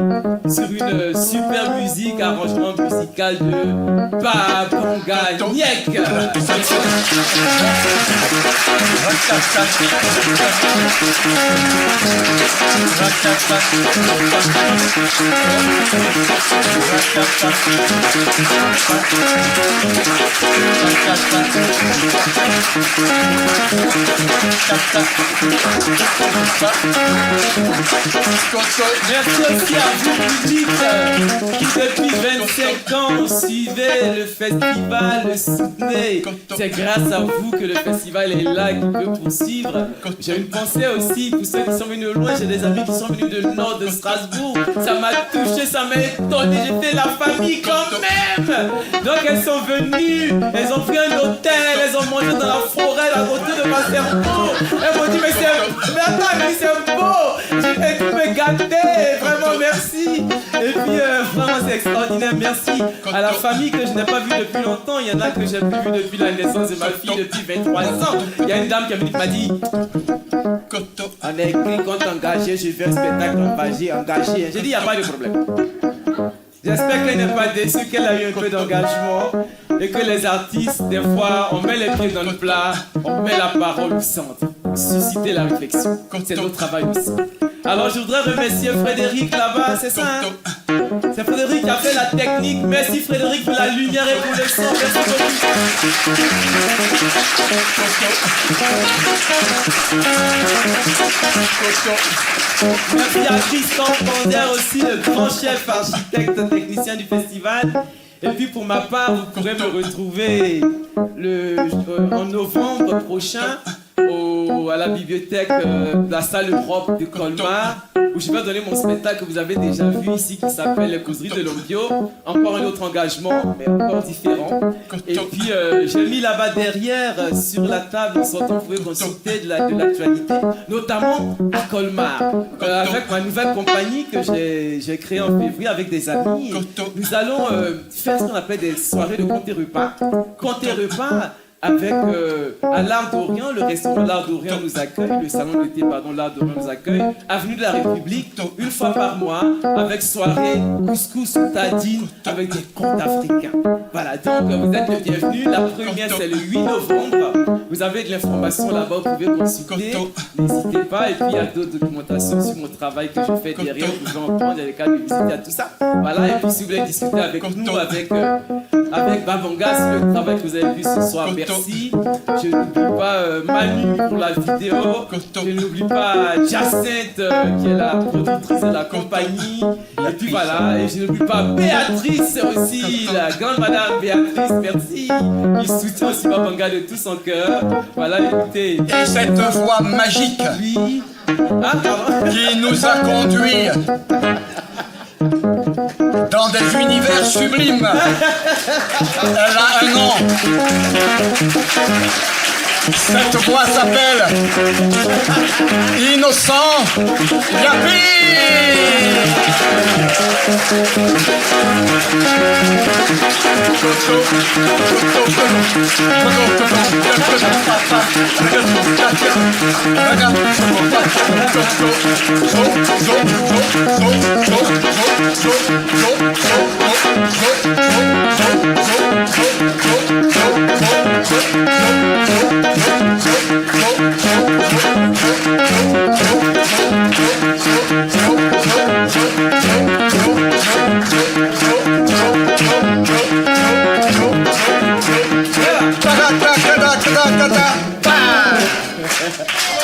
sur une super musique, arrangement musical de Babanga Niek. Merci aussi à vous, public, qui depuis 25 ans suivez le festival, le soutenez. C'est grâce à vous que le festival est là et qu'il peut poursuivre. J'ai une pensée aussi pour ceux qui sont venus loin. J'ai des amis qui sont venus de nord de Strasbourg. Ça m'a touché, ça m'a étonné. J'étais la famille quand même. Donc elles sont venues, elles ont pris un hôtel, elles ont mangé dans la forêt à côté de Masterport. Elles m'ont dit mais c'est beau. J'ai fait tout me gâter. Vraiment merci. Et puis vraiment c'est extraordinaire. Merci à la famille que je n'ai pas vue depuis longtemps. Il y en a que j'ai plus vu depuis la naissance de ma fille depuis 23 ans. Il y a une dame qui m'a dit on a écrit compte engagé, je fais un spectacle engagé. J'ai dit il n'y a pas de problème. J'espère qu'elle n'est pas déçue, qu'elle a eu un peu d'engagement et que les artistes, des fois, on met les pieds dans le plat, on met la parole au centre, susciter la réflexion. C'est notre travail aussi. Alors je voudrais remercier Frédéric là-bas, c'est ça hein? C'est Frédéric qui a fait la technique. Merci Frédéric pour la lumière et pour le son. Merci beaucoup. Merci à Christophe Ponder aussi, le grand chef architecte technicien du festival. Et puis pour ma part, vous pourrez me retrouver en novembre prochain au à la bibliothèque de la salle Europe de Colmar, où je vais donner mon spectacle que vous avez déjà vu ici, qui s'appelle Les Causeries de l'Homme Bio. Encore un autre engagement, mais encore différent. Et puis, j'ai mis là-bas derrière, sur la table, en sortant, vous pouvez consulter de l'actualité, notamment à Colmar, avec ma nouvelle compagnie que j'ai créée en février avec des amis. Nous allons faire ce qu'on appelle des soirées de contes et repas. Contes et repas avec à l'Art d'Orient, le restaurant L'Art d'Orient nous accueille, le salon d'été, pardon, L'Art d'Orient nous accueille, avenue de la République, une fois par mois, avec soirée, couscous ou tadine, avec des contes africains. Voilà, donc vous êtes les bienvenus. La première, c'est le 8 novembre. Vous avez de l'information là-bas, vous pouvez consulter. N'hésitez pas. Et puis, il y a d'autres documentations sur mon travail que je fais derrière. Vous pouvez en prendre, il y a des cas de visite, il y a tout ça. Voilà, et puis si vous voulez discuter avec nous, avec Babanga, le travail que vous avez vu ce soir, merci. Je n'oublie pas Manu pour la vidéo. Je n'oublie pas Jacinthe qui est la productrice de la compagnie. Et puis voilà, et je n'oublie pas Béatrice aussi, la grande madame Béatrice, merci. Qui soutient aussi Babanga de tout son cœur. Voilà, écoutez. Et cette voix magique Oui. Ah, pardon. qui nous a conduits dans des univers sublimes. Elle a un nom. Cette voix s'appelle Innocent Yapi.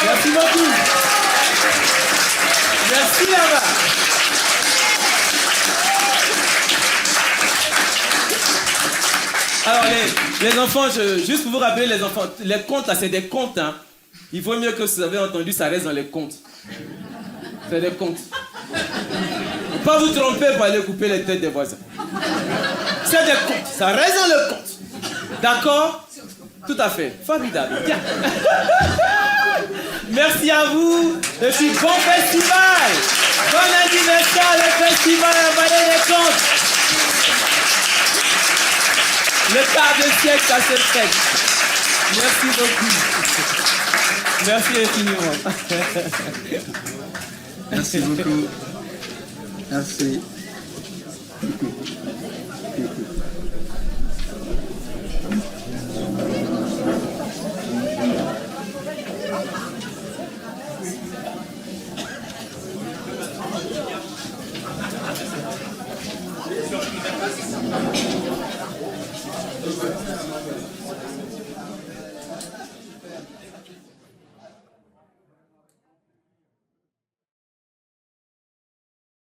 Merci beaucoup. Merci là-bas. Alors les enfants, juste pour vous rappeler les enfants, les contes là c'est des contes. Hein. Il vaut mieux que si vous avez entendu, ça reste dans les contes. C'est des contes. Faut pas vous tromper pour aller couper les têtes des voisins. C'est des contes, ça reste dans le conte. D'accord? Tout à fait. Formidable. Bien. Merci à vous. Et puis bon festival. Bon anniversaire, le festival à la Vallée des Contes. Le quart de siècle, ça se fête. Merci beaucoup. Merci infiniment. Merci beaucoup. Merci.